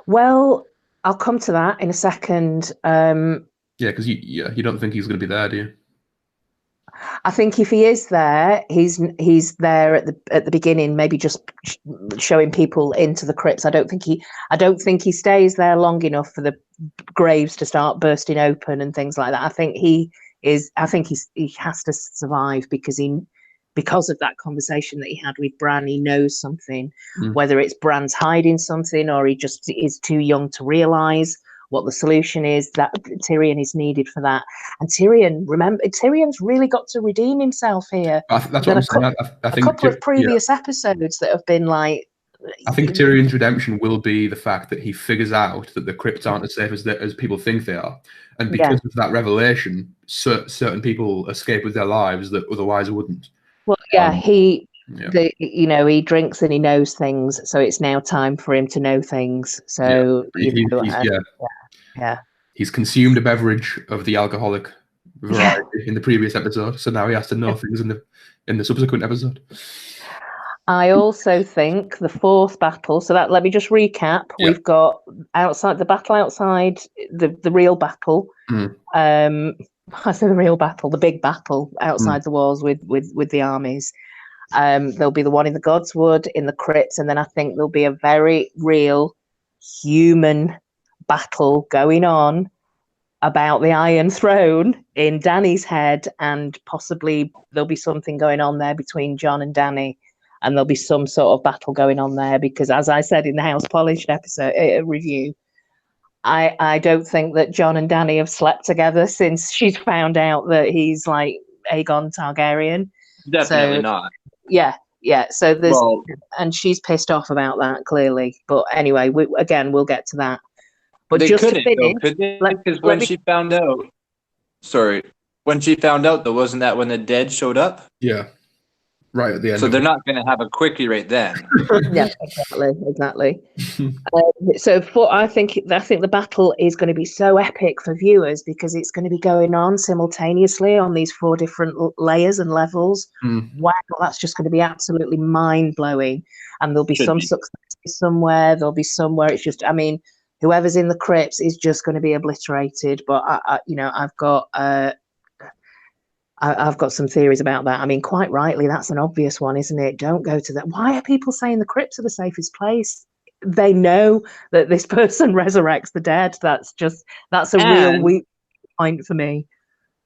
Well, I'll come to that in a second. Yeah, because you don't think he's going to be there, do you? I think if he is there, he's there at the beginning, maybe just showing people into the crypts. I don't think he stays there long enough for the graves to start bursting open and things like that. I think he has to survive because of that conversation that he had with Bran. He knows something, whether it's Bran's hiding something or he just is too young to realize what the solution is. That Tyrion is needed for that. And Tyrion's really got to redeem himself here. That's what I'm saying. I think a couple of previous episodes that have been like. I think Tyrion's redemption will be the fact that he figures out that the crypts aren't as safe as people think they are, and because of that revelation, certain people escape with their lives that otherwise wouldn't. Well, he drinks and he knows things, so it's now time for him to know things. So he's consumed a beverage of the alcoholic variety in the previous episode, so now he has to know things in the subsequent episode. I also think the fourth battle. So let me just recap. Yeah. We've got the battle outside the real battle. I say the real battle, the big battle outside the walls with the armies. There'll be the one in the Godswood, in the crypts, and then I think there'll be a very real human battle going on about the Iron Throne in Dany's head, and possibly there'll be something going on there between Jon and Dany, and there'll be some sort of battle going on there because, as I said in the House Polished episode review, I don't think that Jon and Dany have slept together since she's found out that he's like Aegon Targaryen. Definitely not. Yeah. So there's, and she's pissed off about that clearly. But anyway, we'll get to that. But they just couldn't, to finish, could they? Because when she found out, though, wasn't that when the dead showed up? Yeah. Right at the end. So they're not going to have a quickie right then. Yeah, exactly. I think the battle is going to be so epic for viewers because it's going to be going on simultaneously on these 4 different layers and levels. Wow, that's just going to be absolutely mind blowing. And there'll be success somewhere. There'll be somewhere it's just. I mean, whoever's in the crypts is just going to be obliterated. But I've got some theories about that. I mean, quite rightly, that's an obvious one, isn't it? Don't go to that. Why are people saying the crypts are the safest place? They know that this person resurrects the dead. That's a real weak point for me.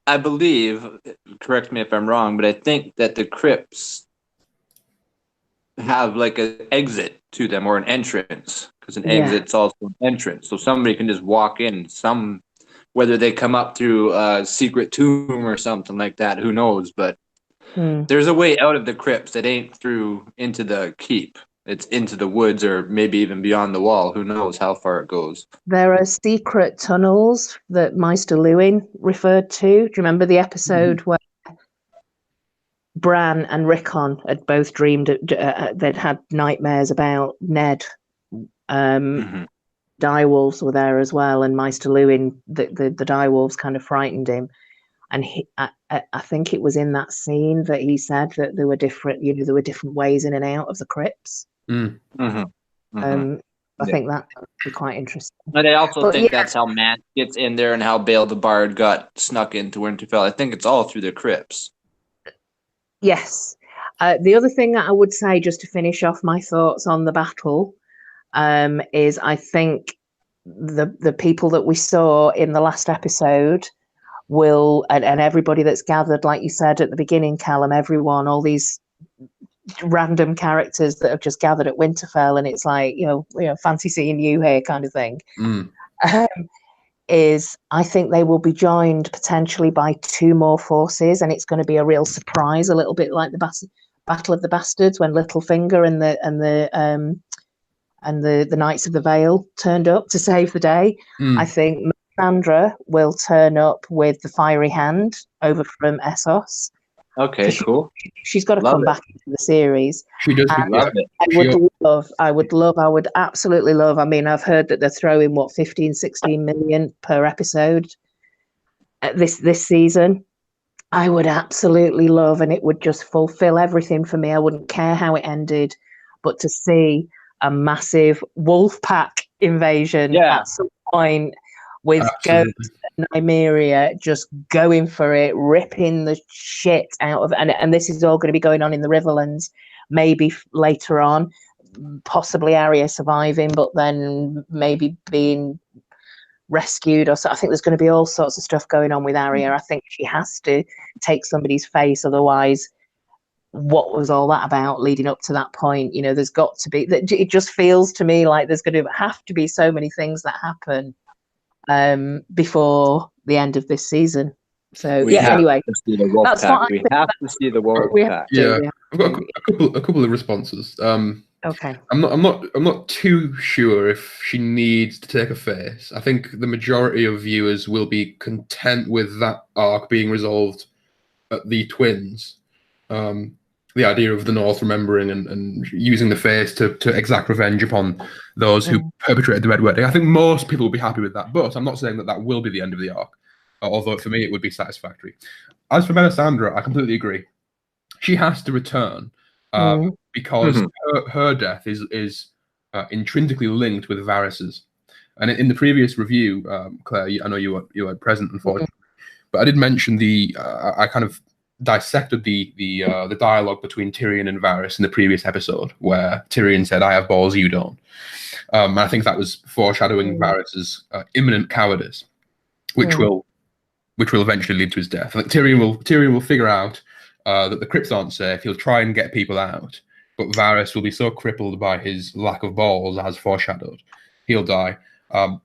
I believe, correct me if I'm wrong, but I think that the crypts have like an exit to them or an entrance, because an exit's also an entrance. So somebody can just walk in whether they come up through a secret tomb or something like that, who knows? But there's a way out of the crypts that ain't through into the keep. It's into the woods or maybe even beyond the wall. Who knows how far it goes? There are secret tunnels that Maester Lewin referred to. Do you remember the episode where Bran and Rickon had both dreamed they'd had nightmares about Ned? Direwolves were there as well, and Maester Lewin, the direwolves kind of frightened him, and I think it was in that scene that he said that there were different ways in and out of the crypts. I think that would be quite interesting. But I also think that's how Matt gets in there and how Bale the Bard got snuck into Winterfell. I think it's all through the crypts. Yes. The other thing that I would say, just to finish off my thoughts on the battle, is I think the people that we saw in the last episode will, and everybody that's gathered, like you said at the beginning, Calum, everyone, all these random characters that have just gathered at Winterfell, and it's like, fancy seeing you here kind of thing, is I think they will be joined potentially by 2 more forces, and it's going to be a real surprise, a little bit like the Battle of the Bastards when Littlefinger and the Knights of the Vale turned up to save the day. I think Melisandre will turn up with the fiery hand over from Essos. Okay, So cool. She's got to Love come it. back into the series. She does. Love it. I would absolutely love. I mean, I've heard that they're throwing 15, 16 million per episode this season. I would absolutely love, and it would just fulfill everything for me. I wouldn't care how it ended, but to see a massive wolf pack invasion at some point with Ghost and Nymeria just going for it, ripping the shit out of it. And this is all going to be going on in the Riverlands, maybe later on, possibly Arya surviving, but then maybe being rescued or so. I think there's going to be all sorts of stuff going on with Arya. I think she has to take somebody's face, otherwise what was all that about leading up to that point? You know, there's got to be, it just feels to me like there's going to have to be so many things that happen before the end of this season. So anyway, that's what we have to see the wolf pack. I've got a couple of responses. Okay. I'm not too sure if she needs to take a face. I think the majority of viewers will be content with that arc being resolved at the twins. The idea of the North remembering and using the face to exact revenge upon those who perpetrated the Red Wedding. I think most people will be happy with that, but I'm not saying that will be the end of the arc, although for me it would be satisfactory. As for Melisandre, I completely agree. She has to return because her death is intrinsically linked with Varys's. And in the previous review, Claire, I know you were present, unfortunately, but I did mention I kind of dissected the dialogue between Tyrion and Varys in the previous episode, where Tyrion said, "I have balls, you don't." And I think that was foreshadowing Varys's imminent cowardice, which will eventually lead to his death. I think Tyrion will figure out that the crypts aren't safe. He'll try and get people out, but Varys will be so crippled by his lack of balls, as foreshadowed, he'll die. And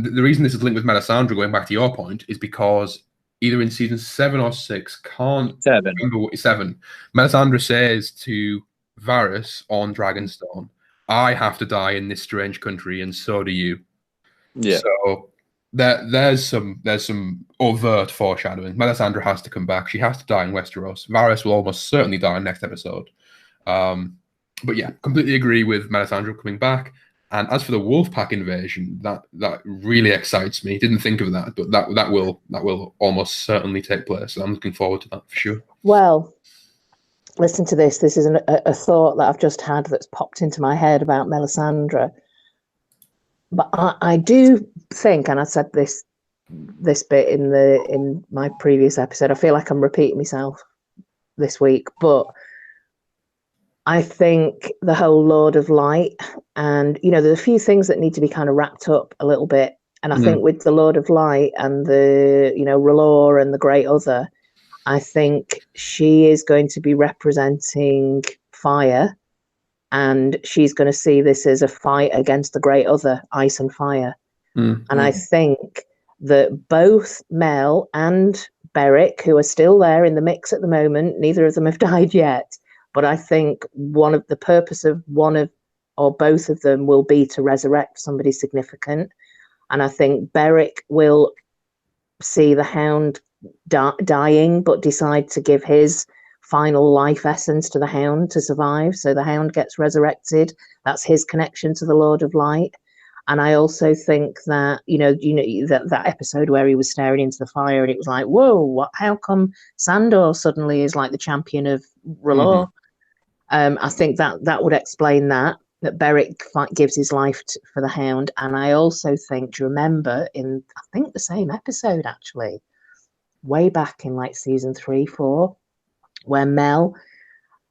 the reason this is linked with Melisandre, going back to your point, is because either in season 7 or 6, remember 7, Melisandre says to Varys on Dragonstone, "I have to die in this strange country, and so do you." Yeah. So there's some overt foreshadowing. Melisandre has to come back. She has to die in Westeros. Varys will almost certainly die in next episode. But yeah, completely agree with Melisandre coming back. And as for the Wolfpack invasion, that really excites me. Didn't think of that, but that will almost certainly take place. So I'm looking forward to that for sure. Well, listen to this. This is a thought that I've just had that's popped into my head about Melisandre. But I do think, and I said this bit in my previous episode, I feel like I'm repeating myself this week, but I think the whole Lord of Light, and there's a few things that need to be kind of wrapped up a little bit. And I think with the Lord of Light and the R'hllor and the Great Other, I think she is going to be representing fire, and she's going to see this as a fight against the Great Other, ice and fire. And I think that both Mel and Beric, who are still there in the mix at the moment, neither of them have died yet. But I think one of the purpose of one of or both of them will be to resurrect somebody significant. And I think Beric will see the Hound dying, but decide to give his final life essence to the Hound to survive. So the Hound gets resurrected. That's his connection to the Lord of Light. And I also think that, that episode where he was staring into the fire and it was like, whoa, how come Sandor suddenly is like the champion of R'hllor? I think that would explain that Beric gives his life for the Hound. And I also think, do you remember in, I think the same episode actually, way back in like season 3, 4, where Mel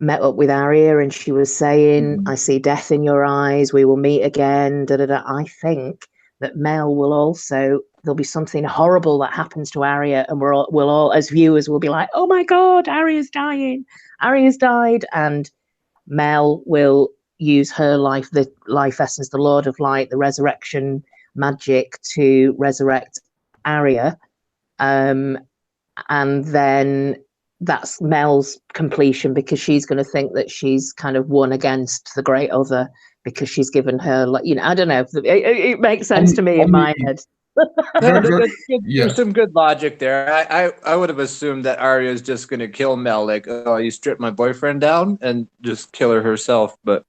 met up with Arya and she was saying, "I see death in your eyes, we will meet again, da da da." I think that Mel will also, there'll be something horrible that happens to Arya, and we'll all as viewers will be like, "Oh my god, Arya's dying, Arya's died," and Mel will use her life, the life essence, the Lord of Light, the resurrection magic to resurrect Arya, and then that's Mel's completion, because she's going to think that she's kind of won against the Great Other because she's given her, I don't know. It makes sense to me in my head. There's some good logic there. I would have assumed that Arya's just going to kill Mel, like, oh, you stripped my boyfriend down, and just kill her herself. But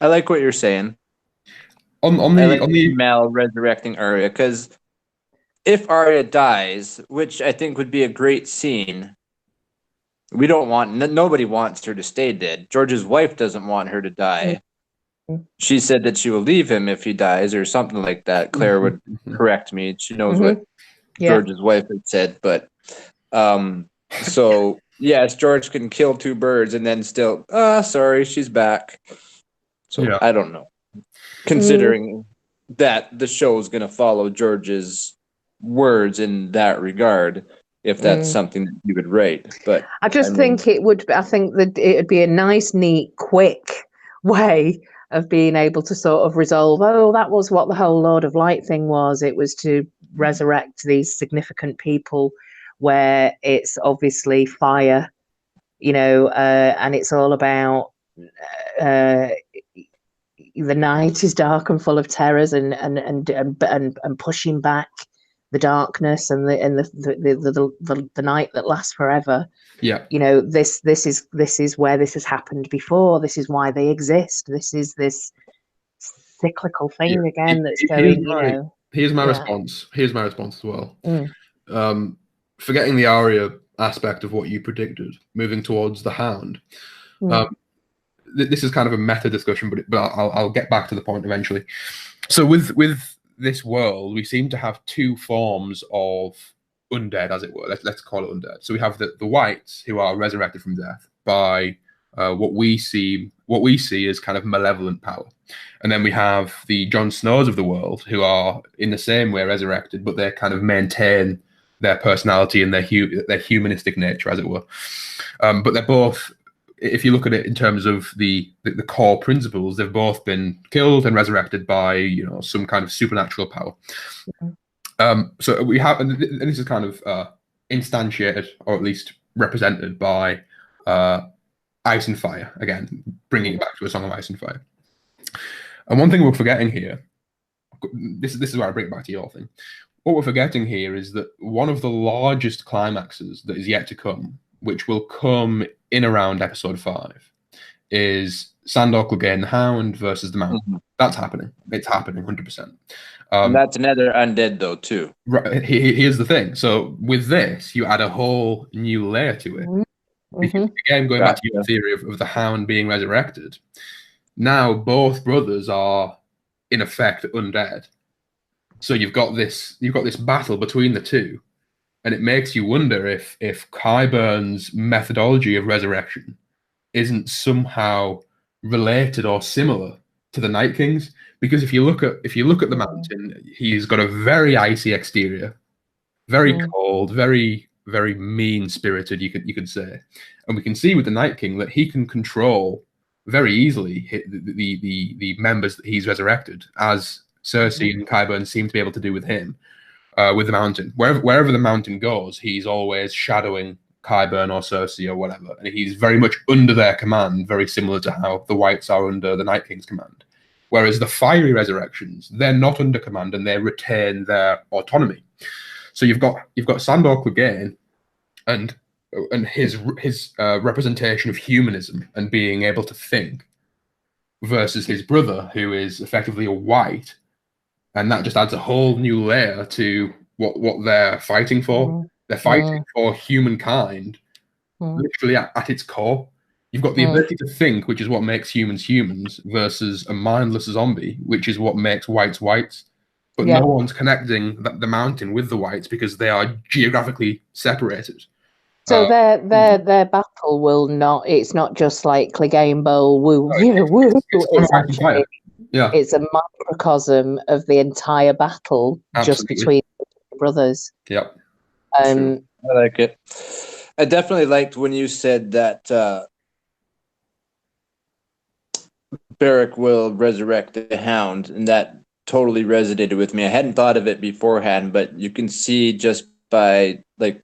I like what you're saying. On the Mel resurrecting Arya, because if Arya dies, which I think would be a great scene, we don't want nobody wants her to stay dead. George's wife doesn't want her to die. She said that she will leave him if he dies, or something like that. Claire would correct me. She knows what George's wife had said, but so yes, George can kill two birds and then still, sorry, she's back. So I don't know. Considering that the show is going to follow George's words in that regard, if that's something that you would write. But I think it would. I think that it would be a nice, neat, quick way of being able to sort of resolve. Oh, that was what the whole Lord of Light thing was. It was to resurrect these significant people, where it's obviously fire, and it's all about. The night is dark and full of terrors, and pushing back the darkness and the night that lasts forever. Yeah, this is where this has happened before. This is why they exist. This is this cyclical thing again that's going. Here's my response. Here's my response as well. Forgetting the Arya aspect of what you predicted, moving towards the Hound. This is kind of a meta discussion, but I'll get back to the point eventually. So with this world, we seem to have two forms of undead, as it were. Let's call it undead. So we have the whites, who are resurrected from death by what we see as kind of malevolent power, and then we have the Jon Snows of the world, who are in the same way resurrected, but they kind of maintain their personality and their humanistic nature, as it were. But they're both, if you look at it in terms of the core principles, they've both been killed and resurrected by some kind of supernatural power. So we have, and this is kind of instantiated, or at least represented by Ice and Fire. Again, bringing it back to A Song of Ice and Fire. And one thing we're forgetting here, this is where I bring it back to your thing. What we're forgetting here is that one of the largest climaxes that is yet to come, which will come in around episode 5, is Sandor Clegane the Hound versus the Mountain. That's happening. It's happening 100%. And that's another undead though too. Right. Here's the thing. So with this, you add a whole new layer to it. Because, again, going back to your theory of the Hound being resurrected, now both brothers are in effect undead. So you've got this battle between the two. And it makes you wonder if Qyburn's methodology of resurrection isn't somehow related or similar to the Night King's, because if you look at the Mountain, he's got a very icy exterior, very cold, very very mean spirited, you could say, and we can see with the Night King that he can control very easily the members that he's resurrected, as Cersei and Qyburn seem to be able to do with him. With the Mountain, wherever the Mountain goes, he's always shadowing Qyburn or Cersei or whatever, and he's very much under their command, very similar to how the Whites are under the Night King's command. Whereas the Fiery Resurrections, they're not under command and they retain their autonomy. So you've got Sandor Clegane and his representation of humanism and being able to think, versus his brother, who is effectively a White. And that just adds a whole new layer to what they're fighting for. They're fighting for humankind, literally at its core. You've got the ability to think, which is what makes humans humans, versus a mindless zombie, which is what makes whites whites. But no one's connecting the Mountain with the Whites because they are geographically separated. So their battle will not. It's not just like Clegane Bowl. Woo, woo. It's actually. Yeah, it's a microcosm of the entire battle. Absolutely. Just between the brothers. Yep. I like it. I definitely liked when you said that Beric will resurrect the Hound, and that totally resonated with me. I hadn't thought of it beforehand, but you can see just by like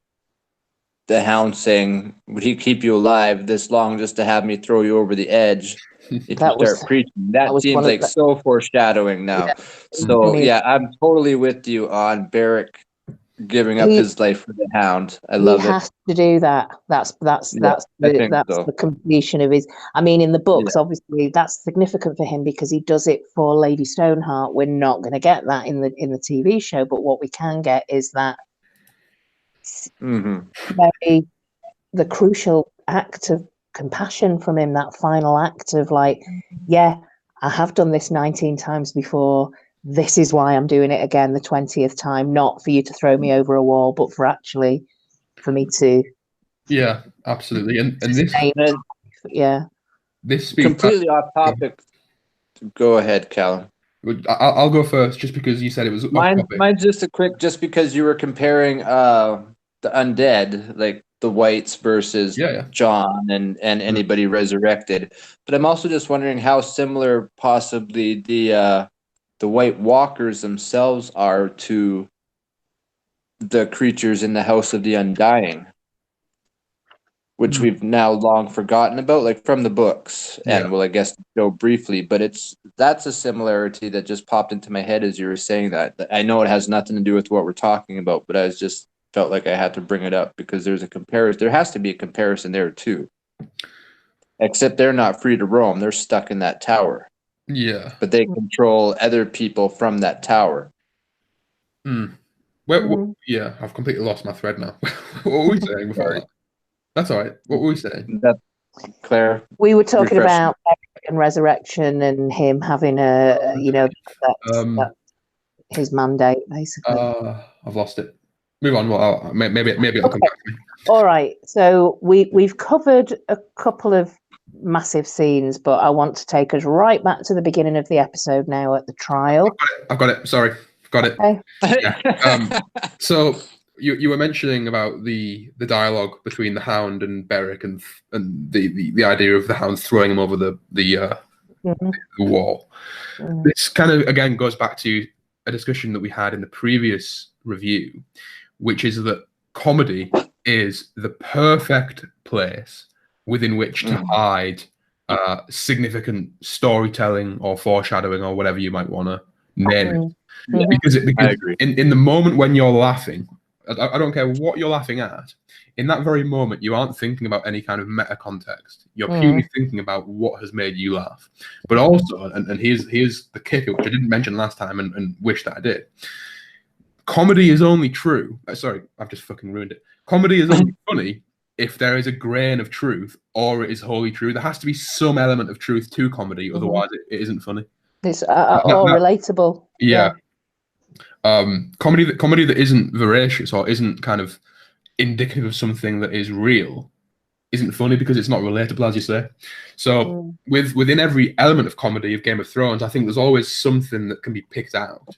the Hound saying, "Would he keep you alive this long just to have me throw you over the edge if That you was- start preaching?" That was seems one of like the- so foreshadowing now. Yeah. So I mean- yeah, I'm totally with you on Beric giving up his life for the Hound. I He love it. has to do that. That's I think so. the completion of his. I mean, in the books, Yeah. obviously, that's significant for him because he does it for Lady Stoneheart. We're not going to get that in the TV show, but what we can get is that very the crucial act of compassion from him. That final act of like, yeah, I have done this 19 times before. This is why I'm doing it again the 20th time, not for you to throw me over a wall, but for me to. Yeah, absolutely. And this, yeah, this speaks Completely off topic. Go ahead, Calum. I'll go first, just because you said it was off topic. Mine's just a quick, just because you were comparing the undead, like the whites versus John and anybody resurrected. But I'm also just wondering how similar possibly the White Walkers themselves are to the creatures in the House of the Undying, which we've now long forgotten about, like from the books, and well, I guess go briefly, but that's a similarity that just popped into my head as you were saying that. I know it has nothing to do with what we're talking about, but I just felt like I had to bring it up because there's a comparison. There has to be a comparison there too. Except they're not free to roam; they're stuck in that tower. Yeah, but they control other people from that tower. Well, yeah, I've completely lost my thread now. What were we saying before that? That's all right. What were we saying? Claire, we were talking about Eric and resurrection and him having that's his mandate basically. I've lost it. Move on. Well, maybe it'll come back to me. All right. So we've covered a couple of massive scenes, but I want to take us right back to the beginning of the episode now at the trial. I've got it. Sorry, got it. Okay. Yeah. So you were mentioning about the dialogue between the Hound and Beric and the idea of the Hound throwing him over the wall. This kind of again goes back to a discussion that we had in the previous review, which is that comedy is the perfect place within which to hide significant storytelling or foreshadowing or whatever you might want to name it. Because in the moment when you're laughing, I don't care what you're laughing at, in that very moment you aren't thinking about any kind of meta context. You're purely thinking about what has made you laugh. But also, and here's the kicker, which I didn't mention last time and wish that I did. Comedy is only true. Sorry, I've just fucking ruined it. Comedy is only funny if there is a grain of truth or it is wholly true. There has to be some element of truth to comedy, otherwise it isn't funny. It's relatable. Yeah. Comedy that isn't veracious or isn't kind of indicative of something that is real isn't funny because it's not relatable, as you say. So within every element of comedy of Game of Thrones, I think there's always something that can be picked out.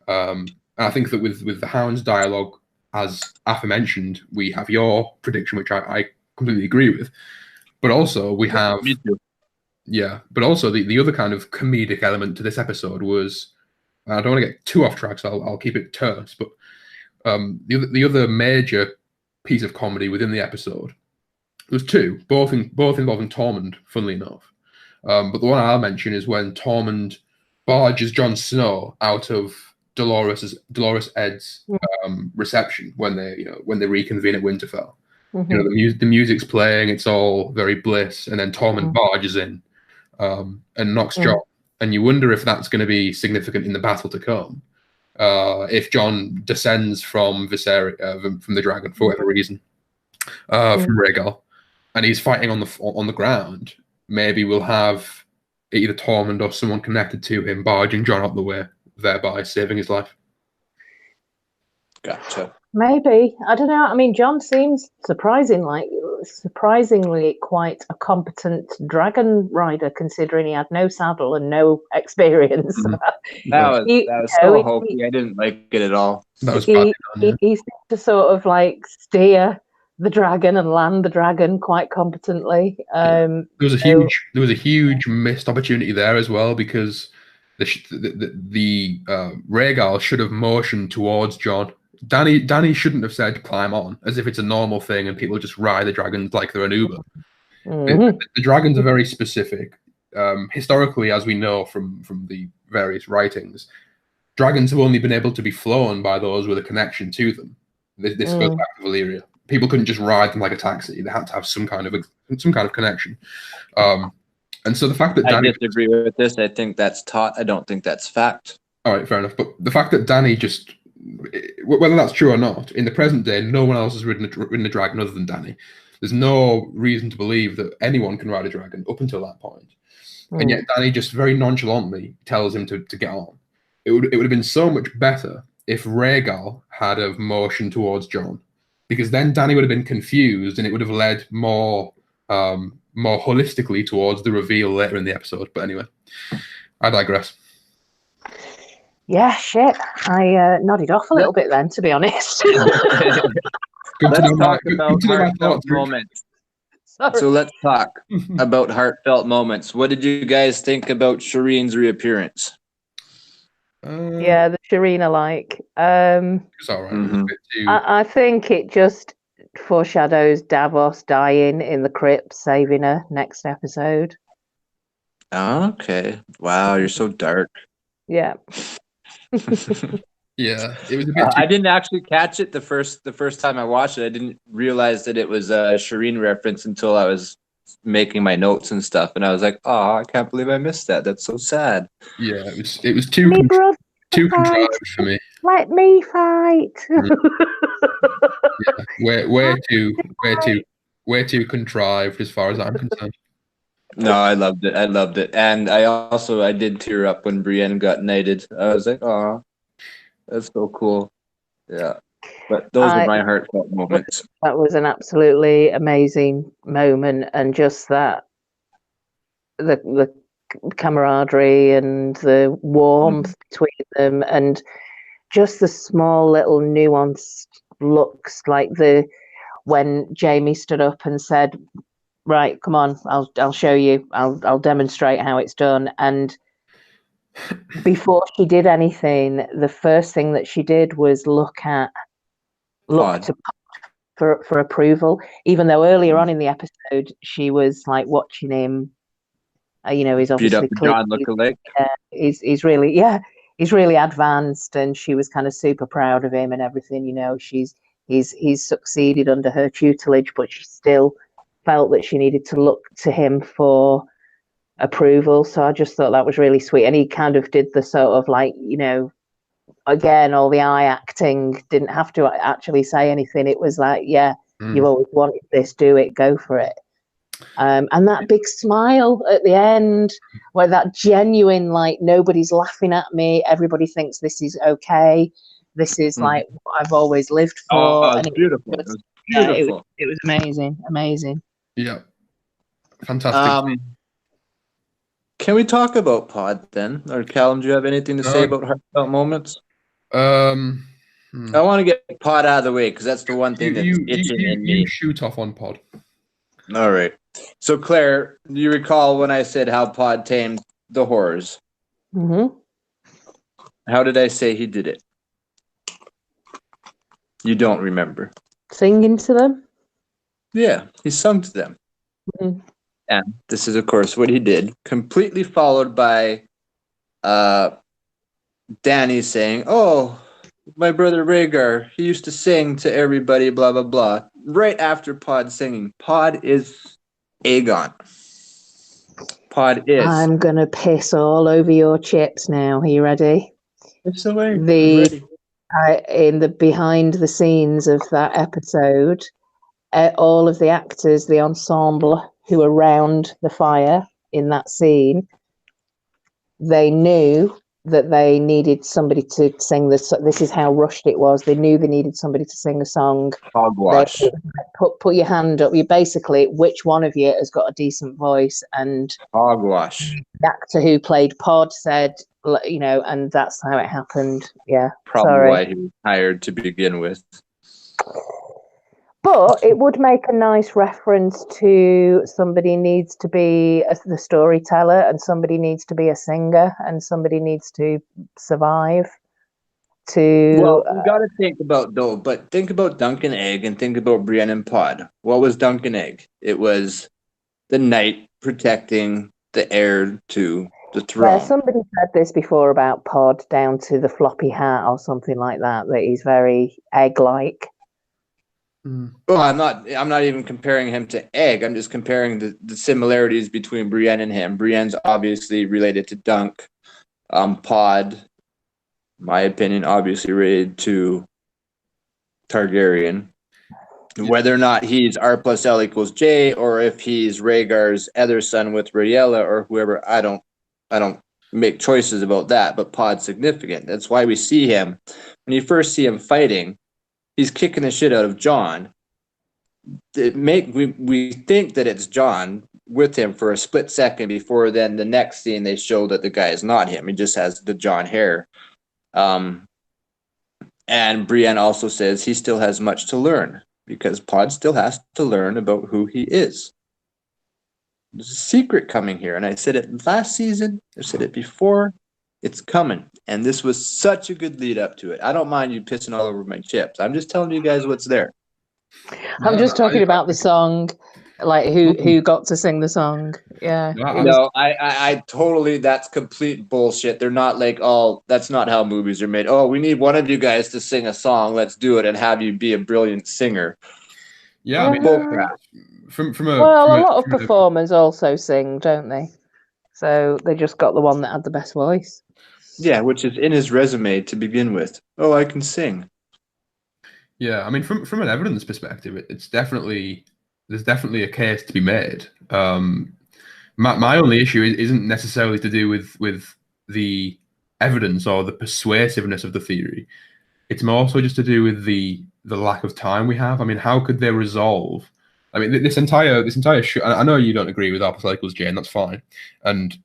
And I think that with the Hound's dialogue, as aforementioned, we have your prediction, which I completely agree with. But also we have but also the other kind of comedic element to this episode was, I don't want to get too off track, so I'll keep it terse, but the other major piece of comedy within the episode, there's two, both involving Tormund, funnily enough. But the one I'll mention is when Tormund barges Jon Snow out of Dolorous Ed's reception when they reconvene at Winterfell. The music's playing, it's all very bliss, and then Tormund barges in and knocks Jon. And you wonder if that's going to be significant in the battle to come. If Jon descends from Viserys, from the dragon for whatever reason, from Rhaegal, and he's fighting on the ground, maybe we'll have either Tormund or someone connected to him barging Jon up the way, thereby saving his life. Gotcha. Maybe. I don't know. I mean, Jon seems surprisingly quite a competent dragon rider, considering he had no saddle and no experience. That was so hokey. I didn't like it at all. That was bad. He seemed to sort of like steer the dragon and land the dragon quite competently. There was a huge missed opportunity there as well, because the Rhaegal should have motioned towards Jon Danny shouldn't have said climb on, as if it's a normal thing and people just ride the dragons like they're an Uber. The dragons are very specific. Historically, as we know from the various writings, dragons have only been able to be flown by those with a connection to them. This goes back to Valyria. People couldn't just ride them like a taxi. They had to have some kind of connection. And so the fact that Danny, I disagree with this. I think that's taught. I don't think that's fact. All right, fair enough. But the fact that Danny just, whether that's true or not, in the present day, no one else has ridden a dragon other than Danny. There's no reason to believe that anyone can ride a dragon up until that point. And yet Danny just very nonchalantly tells him to get on. It would have been so much better if Rhaegal had have motioned towards Jon, because then Danny would have been confused and it would have led more holistically towards the reveal later in the episode. But anyway, I digress. Yeah, shit. I nodded off a little bit then, to be honest. Let's talk about heartfelt moments. So let's talk about heartfelt moments. What did you guys think about Shireen's reappearance? Yeah, the Shireen like. It's all right. I think it just foreshadows Davos dying in the crypt, saving her next episode. Okay. Wow, you're so dark. Yeah. Yeah, it was a bit. I didn't actually catch it the first time I watched it. I didn't realize that it was a Shireen reference until I was making my notes and stuff, and I was like, "Oh, I can't believe I missed that. That's so sad." Yeah, it was too contrived for me. Let me fight. Yeah, way too contrived as far as I'm concerned. No, I loved it, and I did tear up when Brienne got knighted. I was like, "Oh, that's so cool." Yeah, but those are my heartfelt moments. That was an absolutely amazing moment, and just that the camaraderie and the warmth between them, and just the small little nuanced looks, like when Jamie stood up and said, "Right, come on, I'll show you. I'll demonstrate how it's done." And before she did anything, the first thing that she did was look to Pod for approval. Even though earlier on in the episode she was like watching him, he's obviously John lookalike. He's really advanced, and she was kind of super proud of him and everything. He's succeeded under her tutelage, but she still felt that she needed to look to him for approval. So I just thought that was really sweet. And he kind of did the sort of like, again, all the eye acting, didn't have to actually say anything. It was like, you've always wanted this, do it, go for it. And that big smile at the end, where that genuine, like, nobody's laughing at me, everybody thinks this is okay, this is like what I've always lived for. Oh, it's beautiful. It was beautiful. It was amazing. Yeah, fantastic. Can we talk about Pod then? Or Calum, do you have anything to say about heartfelt moments? I want to get Pod out of the way because that's the one thing that's itching in me. You shoot off on Pod. All right. So, Claire, do you recall when I said how Pod tamed the horrors? Mm-hmm. How did I say he did it? You don't remember. Singing to them? Yeah, he sung to them. Mm-hmm. And this is, of course, what he did, completely followed by Danny saying, "Oh, my brother Rhaegar, he used to sing to everybody, blah, blah, blah." Right after Pod singing. Pod is Aegon. Pod is. I'm going to piss all over your chips now. Are you ready? It's away. In the behind the scenes of that episode, all of the actors, the ensemble who were around the fire in that scene, they knew that they needed somebody to sing this. This is how rushed it was. They knew they needed somebody to sing a song. Hogwash. Put your hand up. You basically, which one of you has got a decent voice? And hogwash. The actor who played Pod said, and that's how it happened. Yeah. Probably why he was hired to begin with. But it would make a nice reference to somebody needs to be the storyteller, and somebody needs to be a singer, and somebody needs to survive to. Well, you got to think about think about Dunk and Egg and think about Brienne and Pod. What was Dunk and Egg? It was the knight protecting the heir to the throne. Somebody said this before about Pod down to the floppy hat or something like that. That he's very egg-like. Well, I'm not even comparing him to Egg. I'm just comparing the similarities between Brienne and him. Brienne's obviously related to Dunk. Pod, my opinion, obviously related to Targaryen. Whether or not he's R plus L equals J, or if he's Rhaegar's other son with Rhaella or whoever, I don't make choices about that. But Pod's significant. That's why we see him when you first see him fighting. He's kicking the shit out of Jon. We think that it's Jon with him for a split second before then the next scene they show that the guy is not him. He just has the Jon hair. And Brienne also says he still has much to learn because Pod still has to learn about who he is. There's a secret coming here, and I said it last season. I said it before. It's coming, and this was such a good lead up to it. I don't mind you pissing all over my chips. I'm just telling you guys what's there. I'm just talking about the song, like who got to sing the song. Yeah. No, I totally. That's complete bullshit. They're not like, oh, that's not how movies are made. Oh, we need one of you guys to sing a song. Let's do it and have you be a brilliant singer. Yeah, I mean, a lot of performers also sing, don't they? So they just got the one that had the best voice. Yeah, which is in his resume to begin with. Oh, I can sing. Yeah, I mean, from an evidence perspective, there's definitely a case to be made. My only issue isn't necessarily to do with the evidence or the persuasiveness of the theory. It's more so just to do with the lack of time we have. I mean, how could they resolve? I mean, this entire show. I know you don't agree with Alpha Cycles, Jane. That's fine, and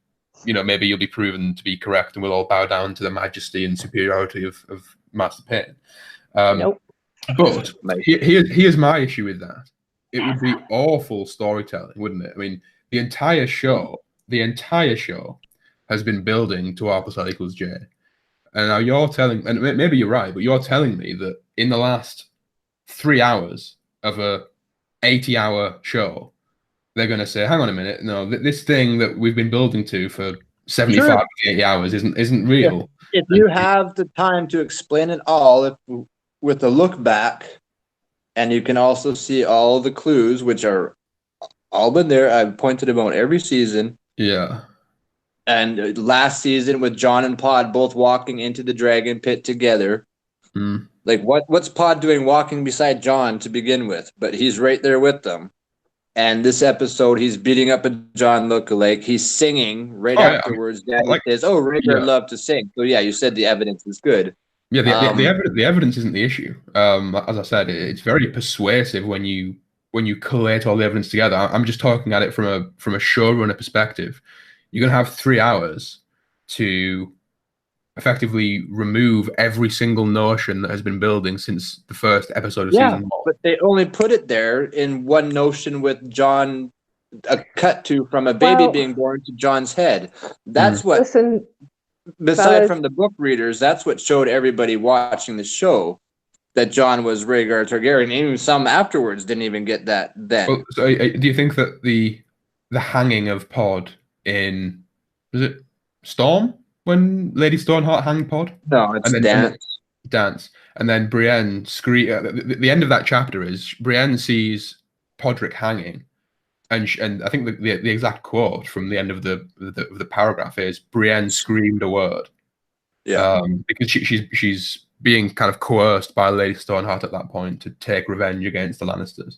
maybe you'll be proven to be correct, and we'll all bow down to the majesty and superiority of Master Payne. Nope. But here's my issue with that. It would be awful storytelling, wouldn't it? I mean, the entire show has been building to Alpha equals J. And now you're telling, and maybe you're right, but you're telling me that in the last 3 hours of a 80-hour show, they're going to say, hang on a minute, no, this thing that we've been building to for 75 to 80 hours isn't real. If you have the time to explain it all, with a look back, and you can also see all the clues, which are all been there. I've pointed them out every season. Yeah. And last season with Jon and Pod both walking into the dragon pit together. Like what's Pod doing walking beside Jon to begin with? But he's right there with them. And this episode, he's beating up a Jon lookalike. He's singing right afterwards. Yeah. Dad says, "Oh, Rhaegar loved to sing." So yeah, you said the evidence is good. Yeah, the evidence isn't the issue. As I said, it's very persuasive when you collate all the evidence together. I'm just talking at it from a showrunner perspective. You're going to have 3 hours to effectively remove every single notion that has been building since the first episode of season 1. But they only put it there in one notion with Jon, a cut to from a baby being born to Jon's head. That's what. Listen, Aside from the book readers, that's what showed everybody watching the show that Jon was Rhaegar Targaryen. Even some afterwards didn't even get that then. Well, so do you think that the hanging of Pod in, was it Storm, when Lady Stoneheart hanged Pod? No, it's Dance. And then Brienne the end of that chapter is Brienne sees Podrick hanging. And I think the exact quote from the end of the paragraph is Brienne screamed a word. Yeah. Because she's being kind of coerced by Lady Stoneheart at that point to take revenge against the Lannisters.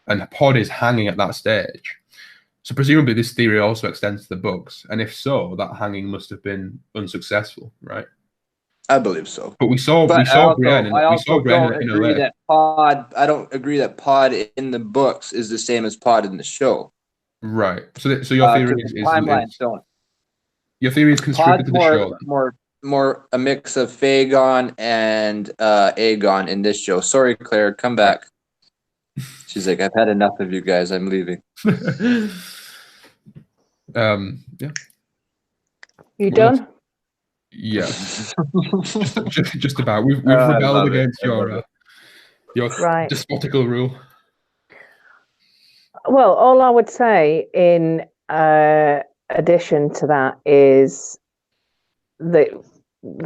And Pod is hanging at that stage. So presumably this theory also extends to the books. And if so, that hanging must have been unsuccessful, right? I believe so. But we saw Brienne. I also don't agree that Pod. I don't agree that Pod in the books is the same as Pod in the show. Right. So your theory is timelines don't. Your theory is constricted to the show. More a mix of Phaegon and Aegon in this show. Sorry, Claire, come back. She's like, I've had enough of you guys. I'm leaving. Yeah. You done? Yeah, just about. We've rebelled against your Right. despotical rule. Well, all I would say in addition to that is the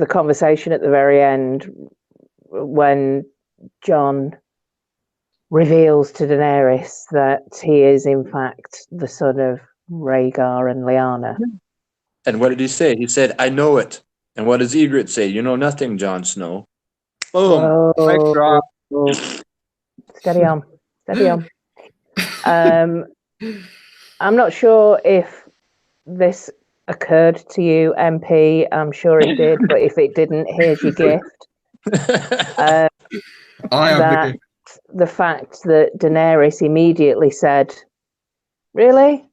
conversation at the very end when Jon reveals to Daenerys that he is in fact the son of Rhaegar and Lyanna. And what did he say? He said, "I know it." And what does Ygritte say? "You know nothing, Jon Snow." Boom. Mic drop. Steady on. Steady on. I'm not sure if this occurred to you, MP. I'm sure it did, but if it didn't, here's your gift. I have the gift. The fact that Daenerys immediately said, "Really?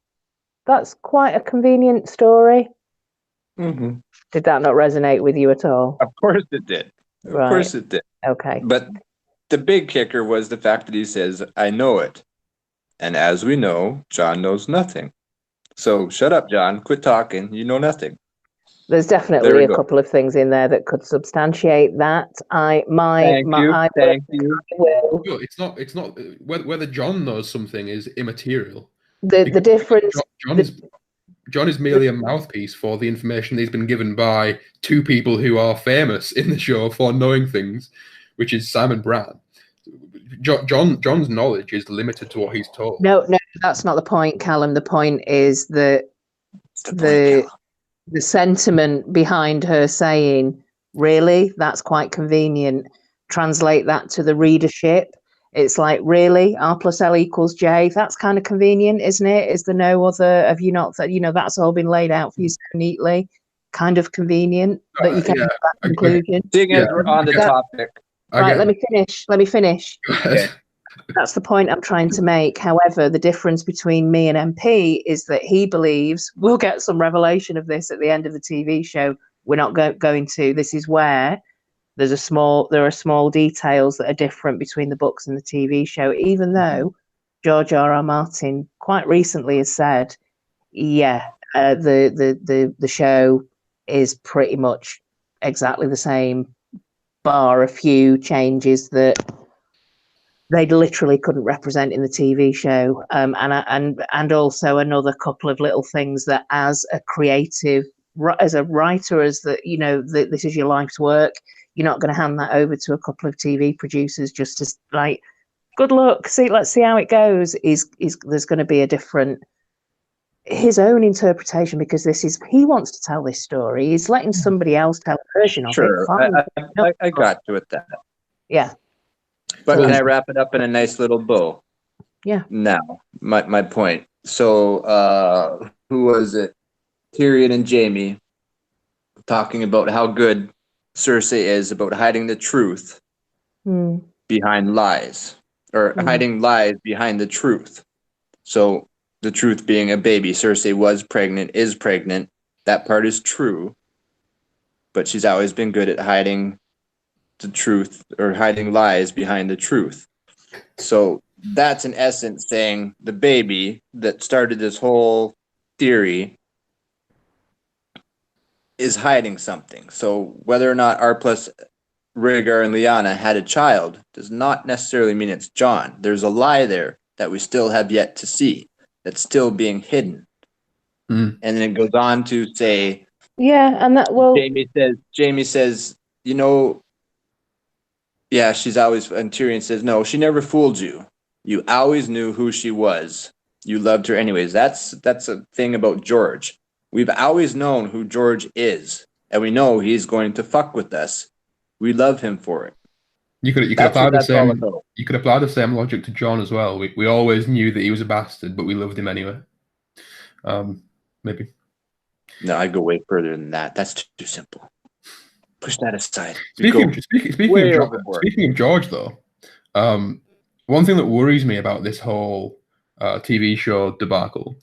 That's quite a convenient story." Mm-hmm. Did that not resonate with you at all? Of course it did. Of course it did. Okay. But the big kicker was the fact that he says, "I know it." And as we know, Jon knows nothing. So shut up, Jon. Quit talking. You know nothing. There's definitely a couple of things in there that could substantiate that. Thank you. It's not whether Jon knows something is immaterial. The difference. Jon is merely a mouthpiece for the information he's been given by two people who are famous in the show for knowing things, which is Sam and Bran. Jon's knowledge is limited to what he's told. No, that's not the point, Calum. The point is that the sentiment behind her saying, "Really, that's quite convenient." Translate that to the readership. It's like, really, R plus L equals J. That's kind of convenient, isn't it? Is there no other? Have you not? That's all been laid out for you so neatly. Kind of convenient that you came to that conclusion. Seeing as we're on the topic, right? Let me finish. Okay. That's the point I'm trying to make. However, the difference between me and MP is that he believes we'll get some revelation of this at the end of the TV show. We're not going to. This is where there are small details that are different between the books and the TV show, even though George R.R. Martin quite recently has said, the show is pretty much exactly the same, bar a few changes that they literally couldn't represent in the TV show, and also another couple of little things that, as a creative, as a writer, as this is your life's work. You're not going to hand that over to a couple of TV producers just to like, good luck. Let's see how it goes. There's going to be a different, his own interpretation, because he wants to tell this story. He's letting somebody else tell a version of it. Sure, I got you with that. Yeah. But can I wrap it up in a nice little bow? Yeah. Now, my point. So, who was it? Tyrion and Jaime talking about how good Cersei is about hiding the truth behind lies, or hiding lies behind the truth. So the truth being a baby. Cersei was pregnant, is pregnant. That part is true. But she's always been good at hiding the truth, or hiding lies behind the truth. So that's in essence saying the baby that started this whole theory is hiding something. So whether or not R plus Rhaegar and Lyanna had a child does not necessarily mean it's Jon. There's a lie there that we still have yet to see, that's still being hidden. And then it goes on to say, and that Jaime says, she's always, and Tyrion says, no, she never fooled you. You always knew who she was. You loved her anyways. That's a thing about George. We've always known who George is, and we know he's going to fuck with us. We love him for it. You could apply the same logic to Jon as well. We always knew that he was a bastard, but we loved him anyway. Maybe. No, I'd go way further than that. That's too simple. Push that aside. Speaking of George, though, one thing that worries me about this whole TV show debacle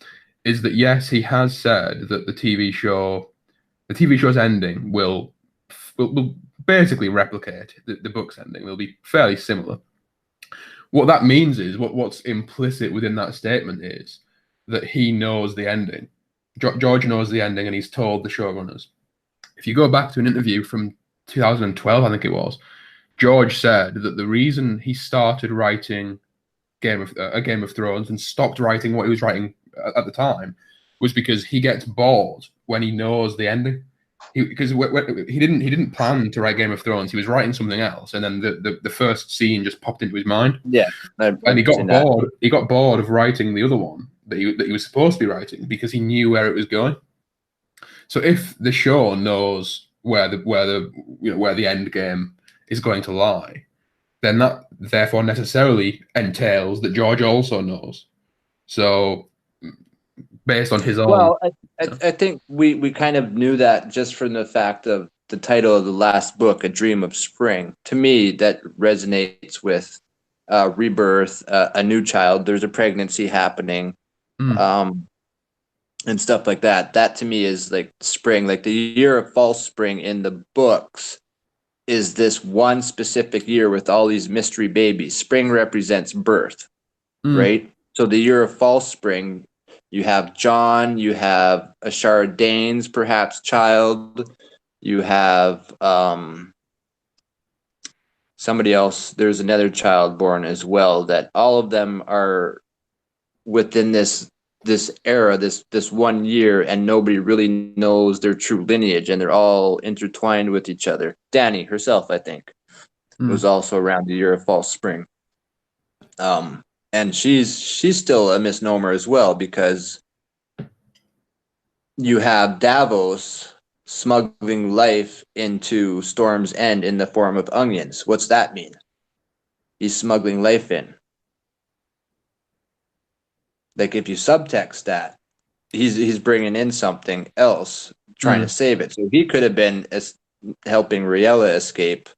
is that, yes, he has said that the TV show's ending will basically replicate the book's ending. They'll be fairly similar. What that means is, what's implicit within that statement is that he knows the ending. George knows the ending, and he's told the showrunners. if you go back to an interview from 2012, I think it was, George said that the reason he started writing a Game of Thrones and stopped writing what he was writing at the time was because he gets bored when he knows the ending. Because he didn't plan to write Game of Thrones, he was writing something else, and then the first scene just popped into his mind. Yeah, and he got bored. He got bored of writing the other one that he was supposed to be writing because he knew where it was going. So if the show knows where the end game is going to lie, then that therefore necessarily entails that George also knows. So based on his own. Well, I think we kind of knew that just from the fact of the title of the last book, A Dream of Spring. To me, that resonates with rebirth, a new child. There's a pregnancy happening, and stuff like that. That to me is like spring, like the year of false spring in the books is this one specific year with all these mystery babies. Spring represents birth, right? So the year of false spring, you have John, you have Ashara Dane's perhaps child, you have somebody else. There's another child born as well. That all of them are within this era, this 1 year, and nobody really knows their true lineage, and they're all intertwined with each other. Dany herself, I think, was also around the year of false spring. And she's still a misnomer as well, because you have Davos smuggling life into Storm's End in the form of onions. What's that mean? He's smuggling life in. Like, if you subtext that, he's bringing in something else, trying to save it. So he could have been helping Riella escape,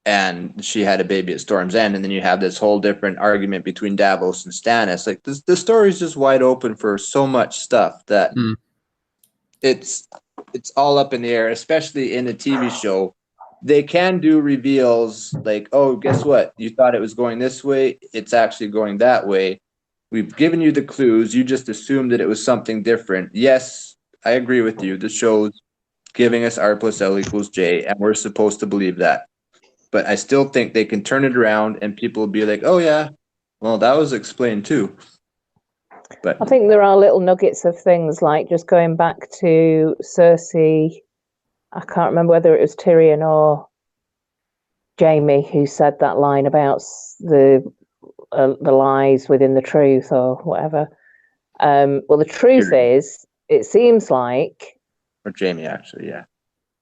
and she had a baby at Storm's End, and then you have this whole different argument between Davos and Stannis. Like, the story's just wide open for so much stuff that it's all up in the air, especially in a TV show. They can do reveals like, oh, guess what? You thought it was going this way. It's actually going that way. We've given you the clues. You just assumed that it was something different. Yes, I agree with you. The show's giving us R plus L equals J, and we're supposed to believe that. But I still think they can turn it around, and people will be like, oh, yeah, well, that was explained too. But I think there are little nuggets of things, like just going back to Cersei. I can't remember whether it was Tyrion or Jaime who said that line about the lies within the truth or whatever. Well, the truth is, it seems like, or Jaime actually, yeah.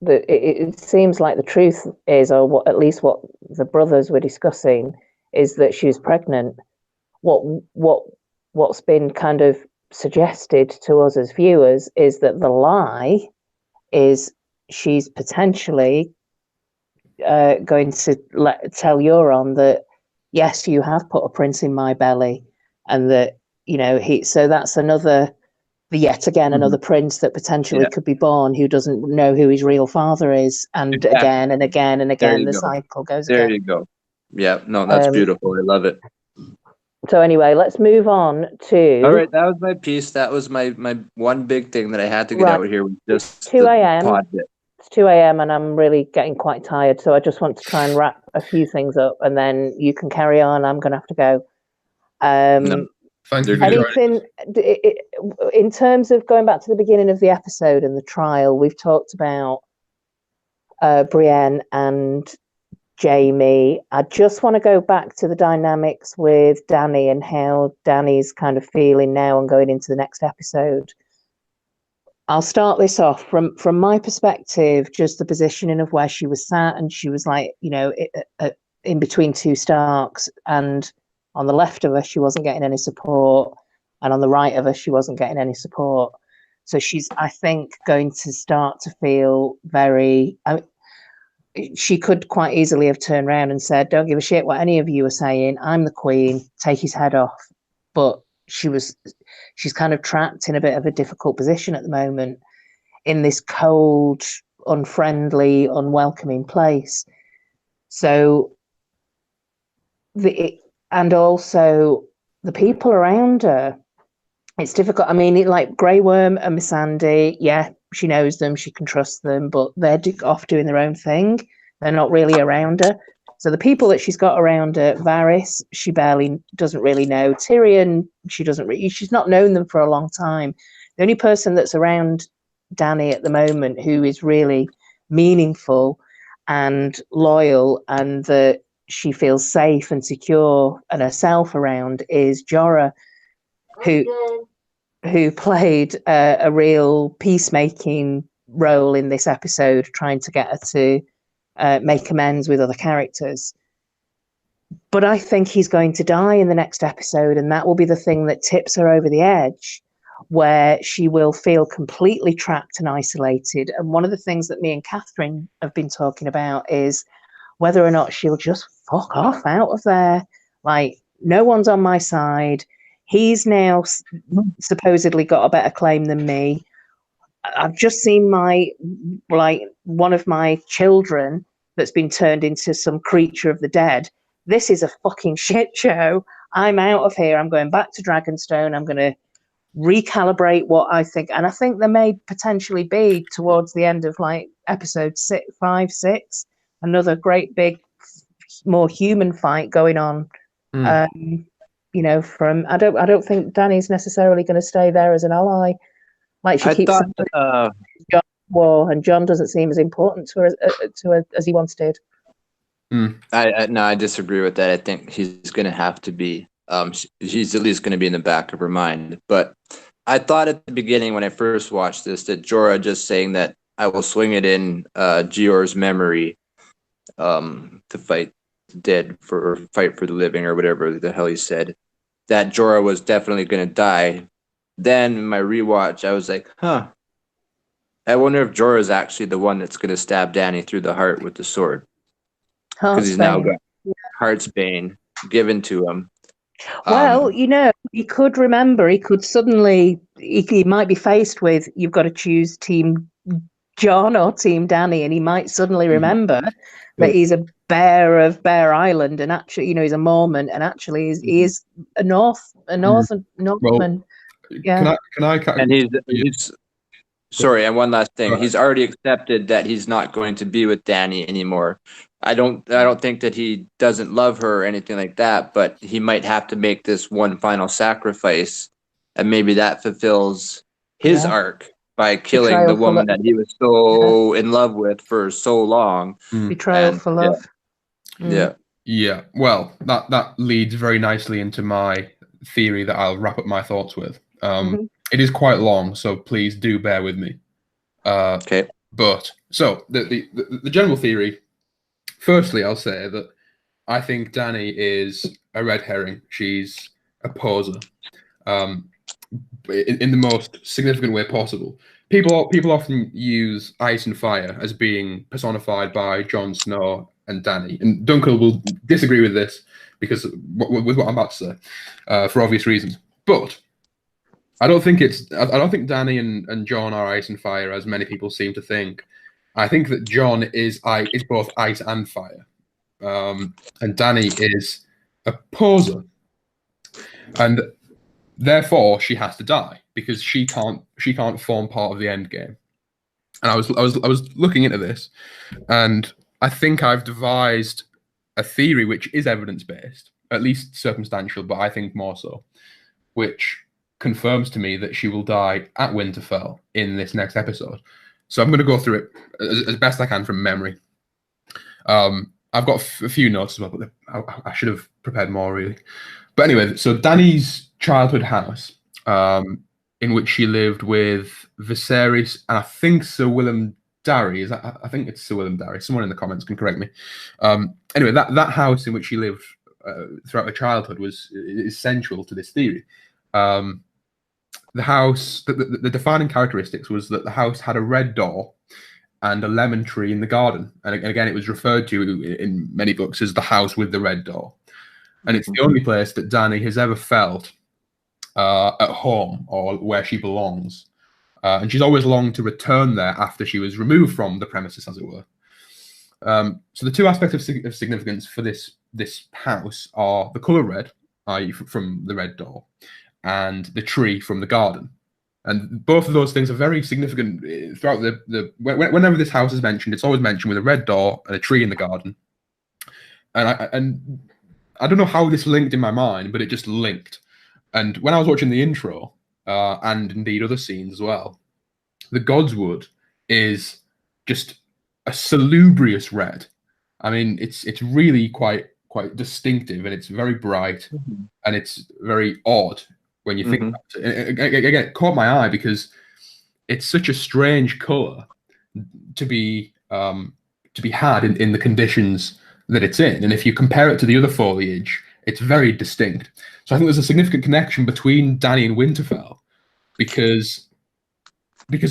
It seems like the truth is, or what, at least what the brothers were discussing, is that she was pregnant. What's been kind of suggested to us as viewers is that the lie is she's potentially going to tell Euron that, yes, you have put a prince in my belly, and that, so that's another prince that potentially could be born who doesn't know who his real father is, and exactly. again and again and again the cycle goes there again. You go. Yeah, no, that's beautiful. I love it. So anyway, let's move on to. All right, that was my piece. That was my one big thing that I had to get out here. Was just 2 a.m. It's 2 a.m. and I'm really getting quite tired, so I just want to try and wrap a few things up, and then you can carry on. I'm going to have to go. No. Thank you. Anything in terms of going back to the beginning of the episode and the trial? We've talked about Brienne and Jaime. I just want to go back to the dynamics with Dany and how Dany's kind of feeling now and going into the next episode. I'll start this off from my perspective, just the positioning of where she was sat, and she was like, in between two Starks, and on the left of her, she wasn't getting any support, and on the right of her, she wasn't getting any support. So she's, I think, going to start to feel very. She could quite easily have turned around and said, "Don't give a shit what any of you are saying. I'm the queen. Take his head off." But she's kind of trapped in a bit of a difficult position at the moment, in this cold, unfriendly, unwelcoming place. So and also the people around her, it's difficult. I mean, like Grey Worm and Missandei, yeah, she knows them, she can trust them, but they're off doing their own thing. They're not really around her. So the people that she's got around her, Varys, she barely doesn't really know. Tyrion, she's not known them for a long time. The only person that's around Dany at the moment who is really meaningful and loyal and that she feels safe and secure and herself around is Jorah, who played a real peacemaking role in this episode, trying to get her to make amends with other characters. But I think he's going to die in the next episode, and that will be the thing that tips her over the edge, where she will feel completely trapped and isolated. And one of the things that me and Catherine have been talking about is whether or not she'll just fuck off out of there. Like, no one's on my side. He's now supposedly got a better claim than me. I've just seen one of my children that's been turned into some creature of the dead. This is a fucking shit show. I'm out of here. I'm going back to Dragonstone. I'm going to recalibrate what I think. And I think there may potentially be, towards the end of like episode 5, 6, another great big, more human fight going on. You know, from I don't think Dany's necessarily going to stay there as an ally. Like she keeps saying, John war, and John doesn't seem as important to her as he once did. I disagree with that. I think he's going to have to be. He's at least going to be in the back of her mind. But I thought at the beginning when I first watched this that Jorah just saying that I will swing it in Gior's memory to fight the dead or fight for the living or whatever the hell he said, that Jorah was definitely going to die. Then in my rewatch, I was like, I wonder if Jorah is actually the one that's going to stab Dany through the heart with the sword. Because he's now got Heartsbane given to him. Well, you know, he could remember, he might be faced with, you've got to choose Team Jon or Team Dany, and he might suddenly remember that he's a bear of Bear Island, and actually, you know, he's a Mormon, and actually he is a Northman. Well, yeah. Can I and he's sorry, and one last thing. He's already accepted that he's not going to be with Dany anymore. I don't think that he doesn't love her or anything like that, but he might have to make this one final sacrifice, and maybe that fulfills his arc by killing Betrayal the woman that he was so in love with for so long. Betrayal for love. Yeah. Well, that leads very nicely into my theory that I'll wrap up my thoughts with. It is quite long, so please do bear with me. Okay. But so the general theory. Firstly, I'll say that I think Dany is a red herring. She's a poser, in the most significant way possible. People often use ice and fire as being personified by Jon Snow and Dany, and Duncan will disagree with this because with what I'm about to say, for obvious reasons. But I don't think Dany and Jon are ice and fire as many people seem to think. I think that Jon is both ice and fire, and Dany is a poser, and therefore she has to die because she can't form part of the end game. And I was looking into this, and I think I've devised a theory which is evidence based, at least circumstantial, but I think more so, which confirms to me that she will die at Winterfell in this next episode. So I'm going to go through it as best I can from memory. I've got a few notes as well, but I should have prepared more, really. But anyway, so Dany's childhood house, in which she lived with Viserys and I think Sir Willem Darry. I think it's Sir Willem Darry. Someone in the comments can correct me. Anyway, that house in which she lived throughout her childhood is central to this theory. The house, the defining characteristics was that the house had a red door and a lemon tree in the garden. And again, it was referred to in many books as the house with the red door. And it's the only place that Dany has ever felt at home or where she belongs. And she's always longed to return there after she was removed from the premises, as it were. So the two aspects of significance for this house are the colour red, i.e. from the red door, and the tree from the garden. And both of those things are very significant throughout whenever this house is mentioned, it's always mentioned with a red door and a tree in the garden. And I don't know how this linked in my mind, but it just linked. And when I was watching the intro, and indeed other scenes as well, the Godswood is just a salubrious red. I mean, it's really quite distinctive, and it's very bright, and it's very odd when you think about it. Again, it caught my eye because it's such a strange color to be had in the conditions that it's in, and if you compare it to the other foliage, it's very distinct. So I think there's a significant connection between Dany and Winterfell because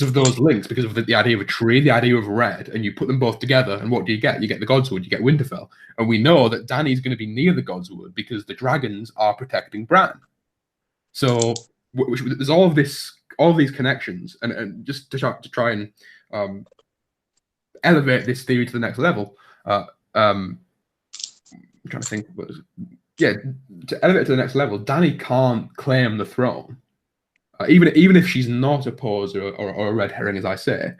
of those links, because of the idea of a tree, the idea of red, and you put them both together, and what do you get? You get the Godswood, you get Winterfell. And we know that Dany's going to be near the Godswood because the dragons are protecting Bran. So there's all of these connections, and just to try and elevate this theory to the next level. I'm trying to think. To elevate it to the next level, Dany can't claim the throne. Even if she's not a pose or a red herring, as I say,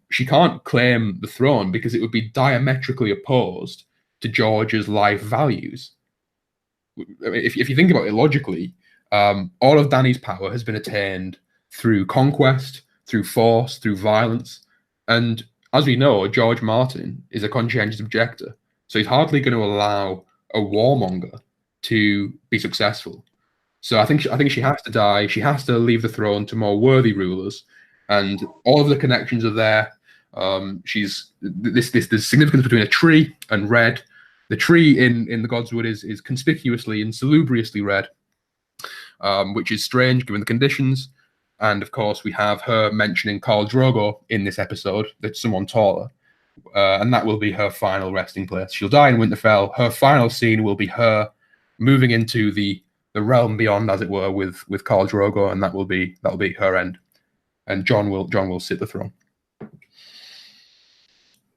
she can't claim the throne because it would be diametrically opposed to George's life values. If you think about it logically, all of Dany's power has been attained through conquest, through force, through violence. And as we know, George Martin is a conscientious objector. So he's hardly going to allow a warmonger to be successful. So I think she has to die. She has to leave the throne to more worthy rulers, and all of the connections are there. There's significance between a tree and red. The tree in the Godswood is conspicuously and salubriously red, which is strange given the conditions. And of course, we have her mentioning Khal Drogo in this episode, that's someone taller, and that will be her final resting place. She'll die in Winterfell. Her final scene will be her moving into the realm beyond, as it were, with Khal Drogo, and that'll be her end. And Jon will sit the throne.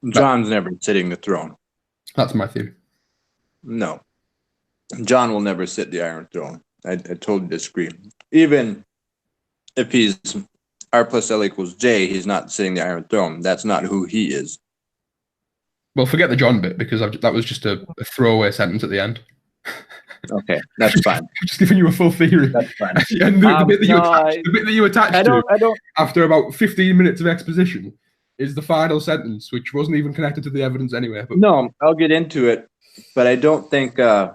Jon's never sitting the throne. That's my theory. No, Jon will never sit the Iron Throne. I totally disagree. Even if he's R plus L equals J, he's not sitting the Iron Throne. That's not who he is. Well, forget the Jon bit, because that was just a throwaway sentence at the end. Okay, that's fine. I'm just giving you a full theory. That's fine. And the bit that you attached to after about 15 minutes of exposition is the final sentence, which wasn't even connected to the evidence anyway. But no, I'll get into it, but I don't think I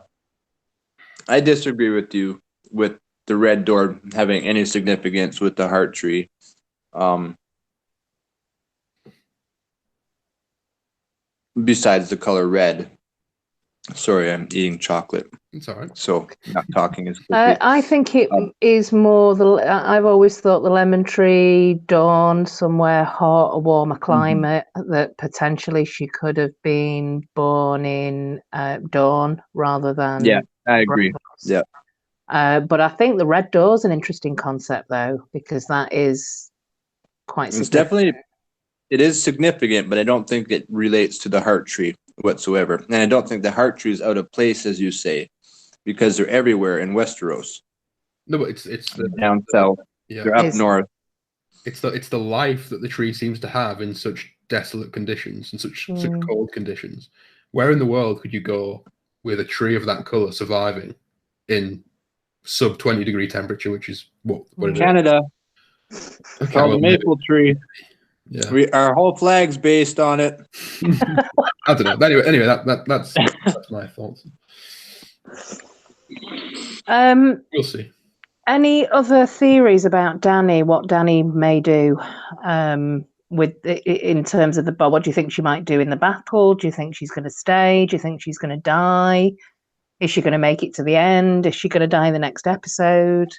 disagree with you with the red door having any significance with the heart tree. Besides the color red. Sorry, I'm eating chocolate. It's all right. So not talking as quickly. I think it is more I've always thought the lemon tree, dawn, somewhere hot, a warmer climate, that potentially she could have been born in dawn rather than. Yeah, I agree. Yeah. But I think the red door is an interesting concept, though, because that is quite significant. It is significant, but I don't think it relates to the heart tree whatsoever. And I don't think the heart tree is out of place, as you say, because they're everywhere in Westeros. No, but it's the down south. Yeah. They're up north. It's the life that the tree seems to have in such desolate conditions and such cold conditions. Where in the world could you go with a tree of that color surviving in sub 20 degree temperature, which is what it Canada. is? Okay, called the maple tree. Yeah, our whole flag's based on it. I don't know. Anyway, that's my thoughts. We'll see. Any other theories about Dany? What Dany may do in terms of what do you think she might do in the battle? Do you think she's going to stay? Do you think she's going to die? Is she going to make it to the end? Is she going to die in the next episode?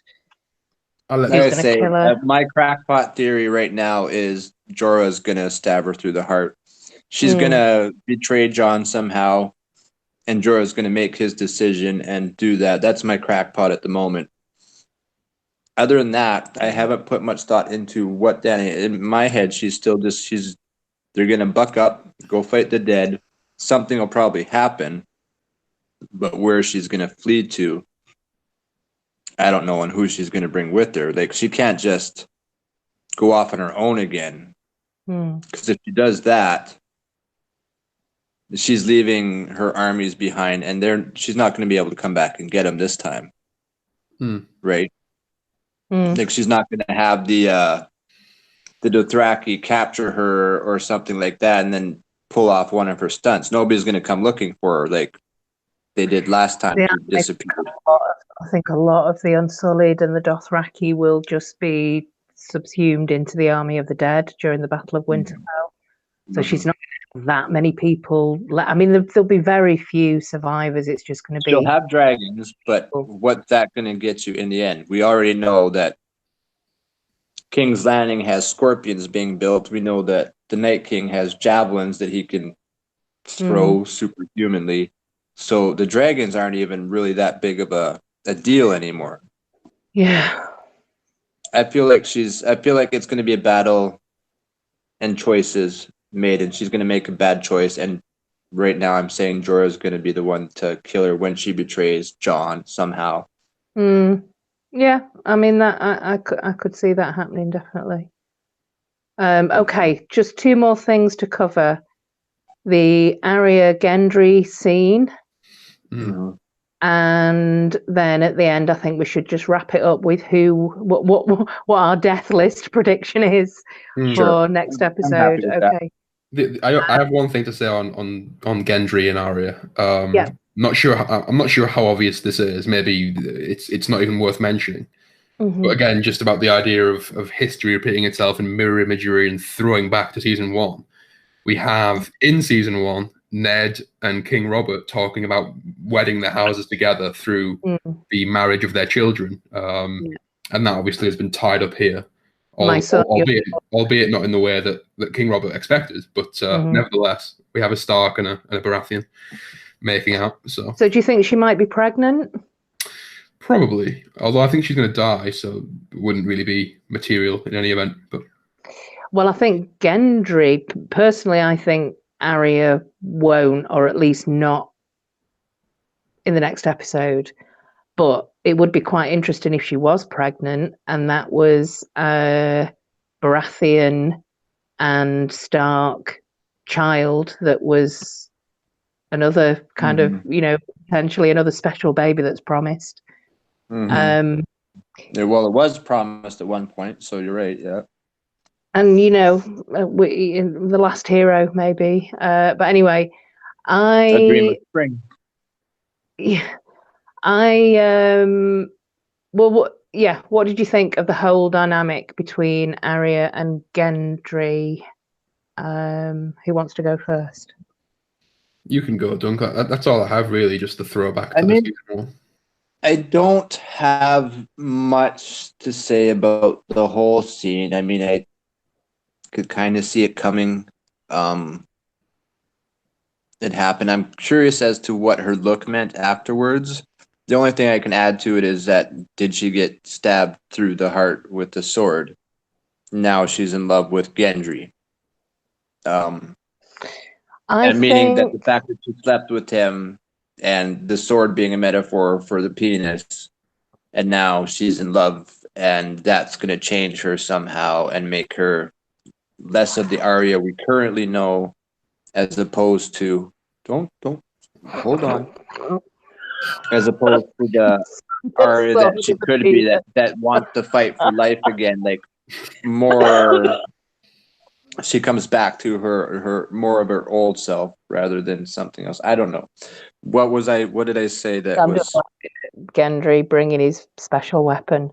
I would say my crackpot theory right now is Jorah's going to stab her through the heart. She's going to betray Jon somehow, and Jorah's going to make his decision and do that. That's my crackpot at the moment. Other than that, I haven't put much thought into what Dany. In my head, they're going to buck up, go fight the dead. Something will probably happen, but where she's going to flee to, I don't know on who she's going to bring with her. Like, she can't just go off on her own again. Because if she does that, she's leaving her armies behind, and she's not going to be able to come back and get them this time. Right? Like, she's not going to have the Dothraki capture her or something like that and then pull off one of her stunts. Nobody's going to come looking for her like they did last time. Yeah, She disappeared. I think a lot of the Unsullied and the Dothraki will just be subsumed into the army of the dead during the Battle of Winterfell. So she's not going to have that many people. I mean, there'll be very few survivors. It's just going to be... She'll have dragons, but what's that going to get you in the end? We already know that King's Landing has scorpions being built. We know that the Night King has javelins that he can throw superhumanly. So the dragons aren't even really that big of a deal anymore. Yeah. I feel like it's going to be a battle and choices made, and she's going to make a bad choice. And right now I'm saying Jorah's going to be the one to kill her when she betrays Jon somehow. Yeah, I mean, that I could see that happening, definitely. Okay, just two more things to cover. The Arya Gendry scene. And then at the end, I think we should just wrap it up with what our death list prediction is for next episode. Okay. I have one thing to say on Gendry and Arya. Yeah. I'm not sure how obvious this is. Maybe it's not even worth mentioning. But again, just about the idea of history repeating itself in mirror imagery and throwing back to season 1. We have in season 1 Ned and King Robert talking about wedding their houses together through the marriage of their children, and that obviously has been tied up here, albeit not in the way that King Robert expected. But nevertheless, we have a Stark and a Baratheon making out. So do you think she might be pregnant? Probably, although I think she's going to die, so it wouldn't really be material in any event. But well, I think Gendry, personally, I think Arya won't, or at least not in the next episode. But it would be quite interesting if she was pregnant, and that was Baratheon and Stark child that was another kind of, potentially another special baby that's promised. Well, it was promised at one point, so you're right, yeah. And, the last hero, maybe. But anyway, A Dream of Spring. Yeah. What did you think of the whole dynamic between Arya and Gendry? Who wants to go first? You can go, Duncan. That's all I have, really, just the throwback to the season 1. I don't have much to say about the whole scene. I mean, I could kind of see it coming. It happened. I'm curious as to what her look meant afterwards. The only thing I can add to it is that did she get stabbed through the heart with the sword? Now she's in love with Gendry. Meaning that the fact that she slept with him and the sword being a metaphor for the penis, and now she's in love, and that's going to change her somehow and make her less of the Arya we currently know, as opposed to don't hold on, as opposed to the Arya that she could be, that wants to fight for life again, like more. She comes back to her more of her old self rather than something else. I don't know. What did I say that was? Just Gendry bringing his special weapon.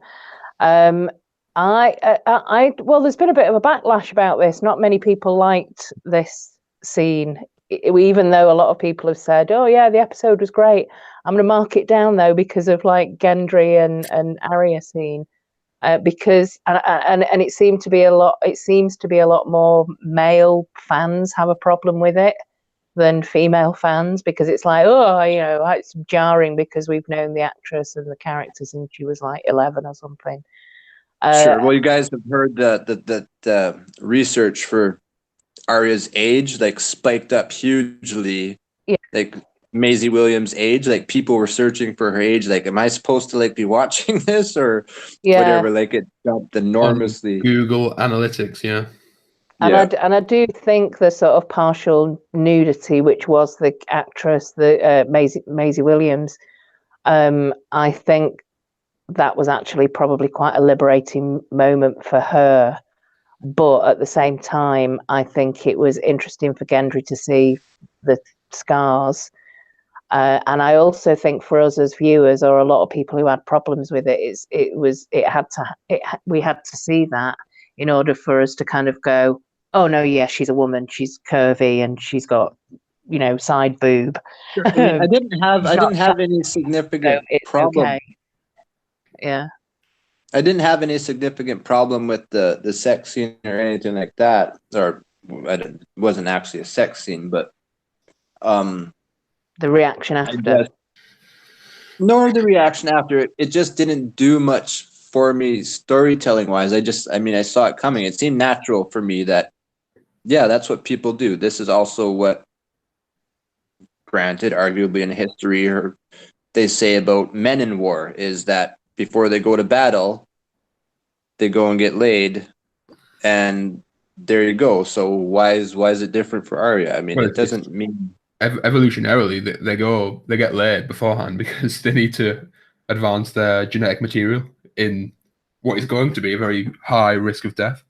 Well, there's been a bit of a backlash about this. Not many people liked this scene, even though a lot of people have said, "Oh yeah, the episode was great." I'm going to mark it down though because of like Gendry and Arya scene. Because it seems to be a lot more male fans have a problem with it than female fans, because it's like, it's jarring because we've known the actress and the character since she was like 11 or something. Sure. Well, you guys have heard that research for Arya's age like spiked up hugely. Yeah. Like Maisie Williams' age. Like people were searching for her age. Like, am I supposed to like be watching this or whatever? Like it jumped enormously. Google Analytics, yeah. And I do think the sort of partial nudity, which was the actress, the Maisie Williams, I think that was actually probably quite a liberating moment for her. But at the same time, I think it was interesting for Gendry to see the scars. And I also think for us as viewers, or a lot of people who had problems with it, we had to see that in order for us to kind of go, oh no, yeah, she's a woman, she's curvy, and she's got, you know, side boob. I mean, I didn't have any significant problem. Okay. Yeah. I didn't have any significant problem with the sex scene or anything like that, or it wasn't actually a sex scene, but the reaction after. Nor the reaction after it. It just didn't do much for me storytelling wise. I saw it coming. It seemed natural for me that, yeah, that's what people do. This is also what, granted, arguably in history, or they say about men in war, is that before they go to battle, they go and get laid, and there you go. So why is it different for Arya? I mean, it doesn't mean evolutionarily they get laid beforehand because they need to advance their genetic material in what is going to be a very high risk of death.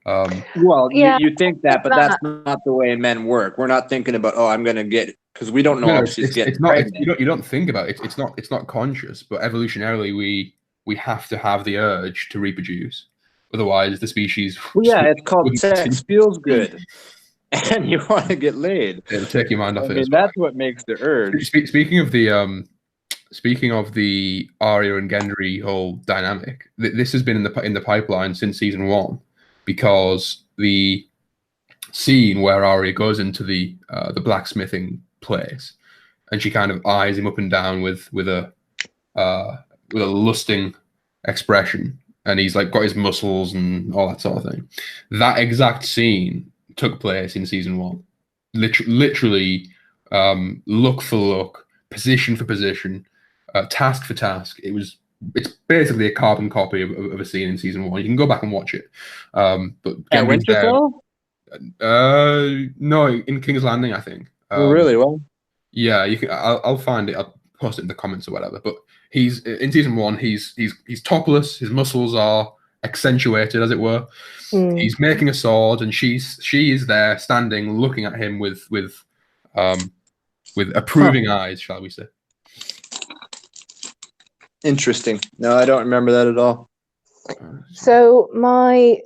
Well, yeah, you think that, but that's not the way men work. We're not thinking about, oh, I'm going to get, because we don't know if she's getting pregnant. You don't think about it. It's not conscious, but evolutionarily we have to have the urge to reproduce. Otherwise, the species. Well, yeah, it's called sex feels good, and you want to get laid. It'll take your mind off it. I mean, that's what makes the urge. Speaking of the Arya and Gendry whole dynamic, this has been in the pipeline since season 1, because the scene where Arya goes into the blacksmithing place, and she kind of eyes him up and down with a lusting expression, and he's like got his muscles and all that sort of thing. That exact scene took place in season 1, literally, look for look, position for position, task for task. It's basically a carbon copy of a scene in season 1. You can go back and watch it. But at Winterfell? No, in King's Landing, I think. Really? Well, yeah, you can. I'll find it. I'll post it in the comments or whatever. But he's in season 1. He's topless. His muscles are accentuated, as it were. He's making a sword, and she is there, standing, looking at him with approving eyes, shall we say? Interesting. No, I don't remember that at all. So I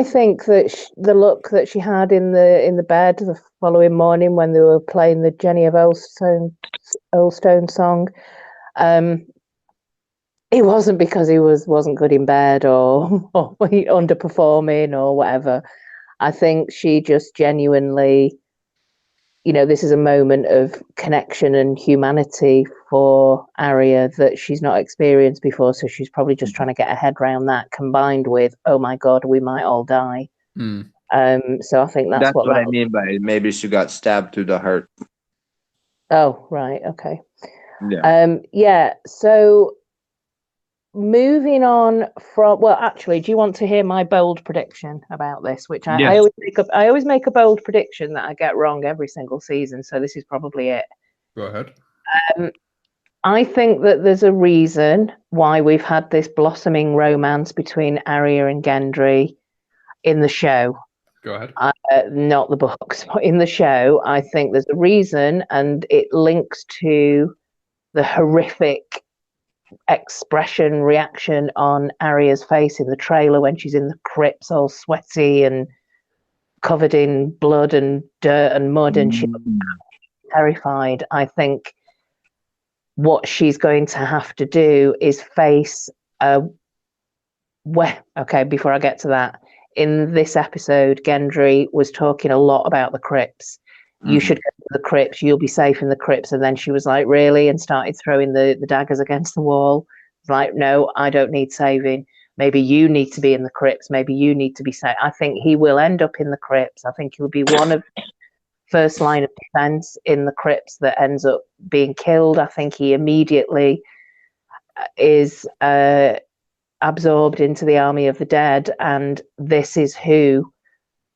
think that the look that she had in the bed the following morning when they were playing the Jenny of Earlstone song, it wasn't because he wasn't good in bed or underperforming or whatever. I think she just genuinely, you know, this is a moment of connection and humanity for Arya that she's not experienced before. So she's probably just trying to get her head around that, combined with, oh my God, we might all die. So I think that's what I mean by maybe she got stabbed through the heart. Oh, right. Okay. Yeah. Yeah. So moving on from, well, actually, do you want to hear my bold prediction about this? Which I always make a bold prediction that I get wrong every single season. So this is probably it. Go ahead. I think that there's a reason why we've had this blossoming romance between Arya and Gendry in the show. Go ahead. Not the books, but in the show, I think there's a reason, and it links to the horrific reaction on Arya's face in the trailer when she's in the crypts all sweaty and covered in blood and dirt and mud, and she's terrified. I think what she's going to have to do is face before I get to that, in this episode, Gendry was talking a lot about the crypts. You should go to the crypts, you'll be safe in the crypts. And then she was like, really? And started throwing the daggers against the wall. Like, no, I don't need saving. Maybe you need to be in the crypts. Maybe you need to be safe. I think he will end up in the crypts. I think he'll be one of first line of defense in the crypts that ends up being killed. I think he immediately is absorbed into the army of the dead, and this is who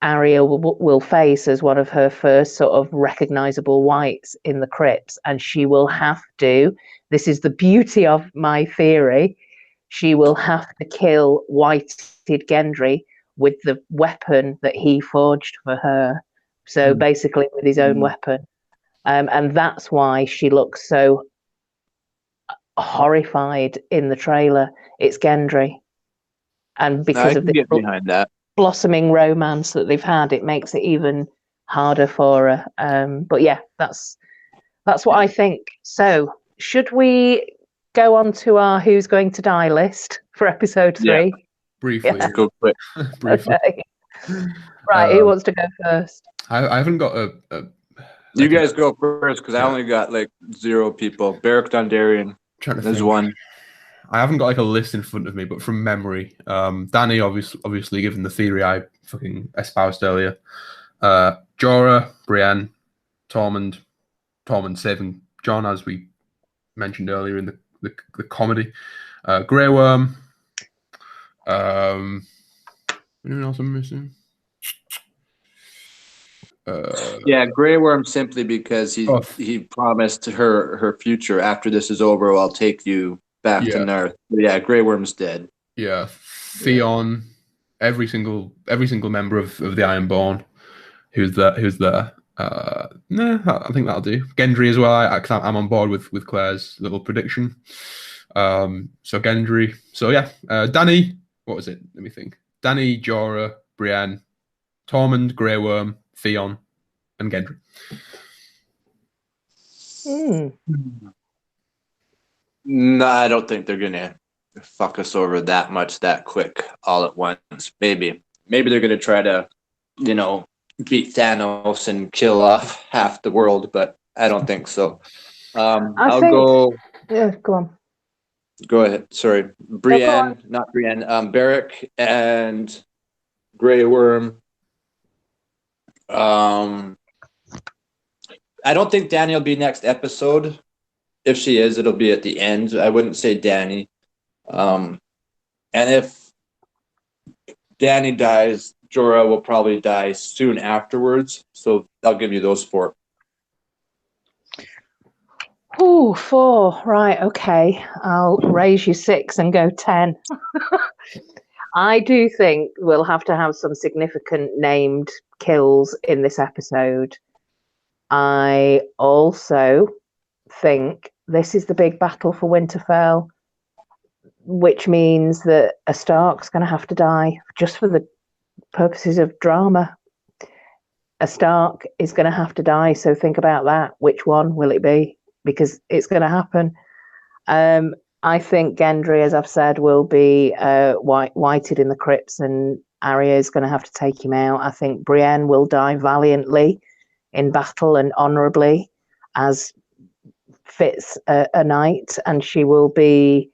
Arya will face as one of her first sort of recognizable whites in the crypts, and she will have to, this is the beauty of my theory, she will have to kill whited Gendry with the weapon that he forged for her. So basically with his own weapon. And that's why she looks so horrified in the trailer. It's Gendry. And because of the get behind that blossoming romance that they've had, it makes it even harder for her. But yeah, that's what I think. So should we go on to our who's going to die list for episode 3? Yeah. Briefly. Let's go quick. Briefly. Okay. Right, who wants to go first? I haven't got You guys go first, because I only got like 0 people. Beric Dondarrion, there's one. I haven't got like a list in front of me, but from memory, Danny, obviously, given the theory I fucking espoused earlier, Jorah, Brienne, Tormund saving Jon, as we mentioned earlier in the comedy, Grey Worm. Anyone else I'm missing? Yeah, Grey Worm, simply because he promised her future. After this is over, I'll take you back to North. Yeah, Grey Worm's dead. Yeah, Theon, every single member of the Ironborn who's there. I think that'll do. Gendry as well. I'm on board with Claire's little prediction. So Gendry. So yeah, Danny. What was it? Let me think. Danny, Jorah, Brienne, Tormund, Grey Worm, Theon, and Gendry. No, I don't think they're gonna fuck us over that much that quick all at once. Maybe they're gonna try to, beat Thanos and kill off half the world, but I don't think so. I'll go. Yeah, go on. Go ahead. Sorry, Brienne, not Brienne. Beric and Grey Worm. I don't think Dany will be next episode. If she is, it'll be at the end. I wouldn't say Dany. And if Dany dies, Jorah will probably die soon afterwards. So I'll give you those 4. Ooh, 4. Right, okay. I'll raise you 6 and go 10. I do think we'll have to have some significant named kills in this episode. I also think this is the big battle for Winterfell, which means that a Stark's going to have to die just for the purposes of drama. A Stark is going to have to die, so think about that. Which one will it be? Because it's going to happen. I think Gendry, as I've said, will be whited in the crypts, and Arya is going to have to take him out. I think Brienne will die valiantly in battle and honourably, as fits a knight, and she will be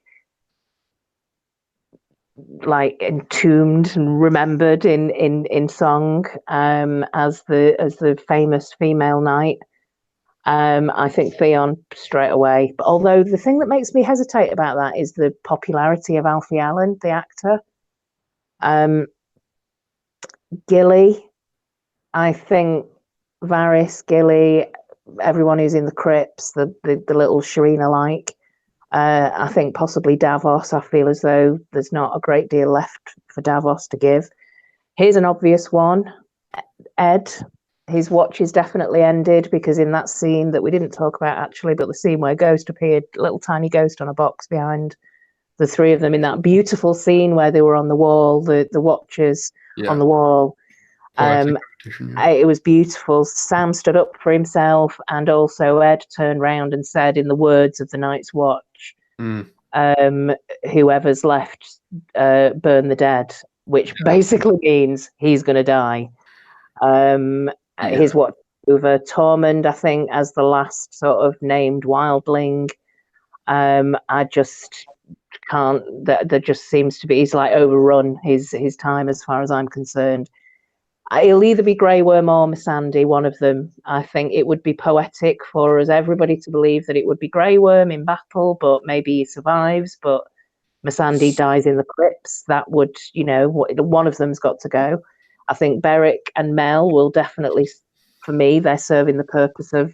like entombed and remembered in song as the famous female knight. I think Theon straight away. But although the thing that makes me hesitate about that is the popularity of Alfie Allen, the actor. Gilly, I think Varys, Gilly, everyone who's in the crypts, the little Sharina like. I think possibly Davos. I feel as though there's not a great deal left for Davos to give. Here's an obvious one. Ed. His watch is definitely ended, because in that scene that we didn't talk about actually, but the scene where Ghost appeared, a little tiny ghost on a box behind the 3 of them in that beautiful scene where they were on the wall, the watchers on the wall. It was beautiful. Sam stood up for himself, and also Ed turned round and said, in the words of the Night's Watch, whoever's left, burn the dead, which basically means he's going to die. His watch over. Tormund, I think, as the last sort of named wildling. I just can't. There just seems to be, he's like overrun his time as far as I'm concerned. It'll either be Grey Worm or Missandei, one of them. I think it would be poetic for us everybody to believe that it would be Grey Worm in battle, but maybe he survives, but Missandei dies in the crypts. That would, one of them's got to go. I think Beric and Mel will definitely, for me, they're serving the purpose of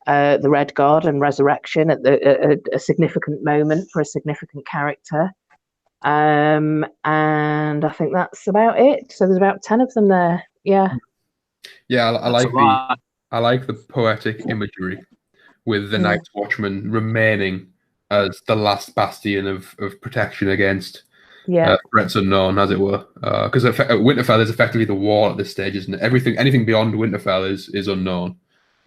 the Red God and resurrection at a significant moment for a significant character. And I think that's about it. So there's about 10 of them there. Yeah. Yeah, I like the poetic imagery with the Night's Watchman remaining as the last bastion of protection against threats unknown, as it were. Because Winterfell is effectively the wall at this stage, isn't it? Anything beyond Winterfell is unknown.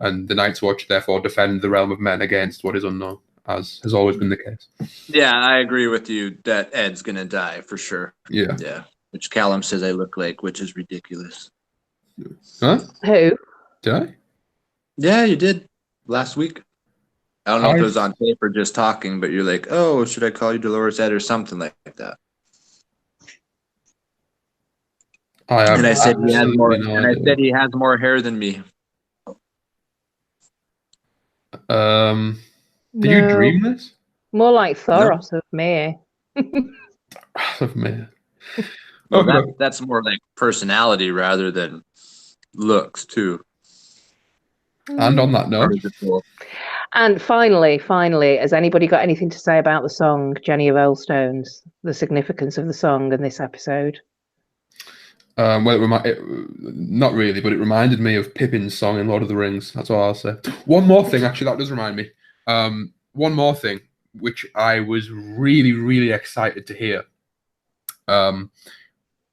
And the Night's Watch therefore defend the realm of men against what is unknown, as has always been the case. Yeah, I agree with you that Ed's gonna die for sure. Yeah. Yeah. Which Calum says I look like, which is ridiculous. Huh? Who? Did I? Yeah, you did last week. I don't know if it was on tape or just talking, but you're like, oh, should I call you Dolores Ed or something like that? I said he has more. And I said he has more hair than me. Did you dream this? More like Thoros of me. Of me. Well, that's more like personality rather than looks, too. And on that note. And finally, has anybody got anything to say about the song Jenny of Earlstones, the significance of the song in this episode? Well, not really, but it reminded me of Pippin's song in Lord of the Rings. That's all I'll say. One more thing, actually, that does remind me. One more thing, which I was really, really excited to hear,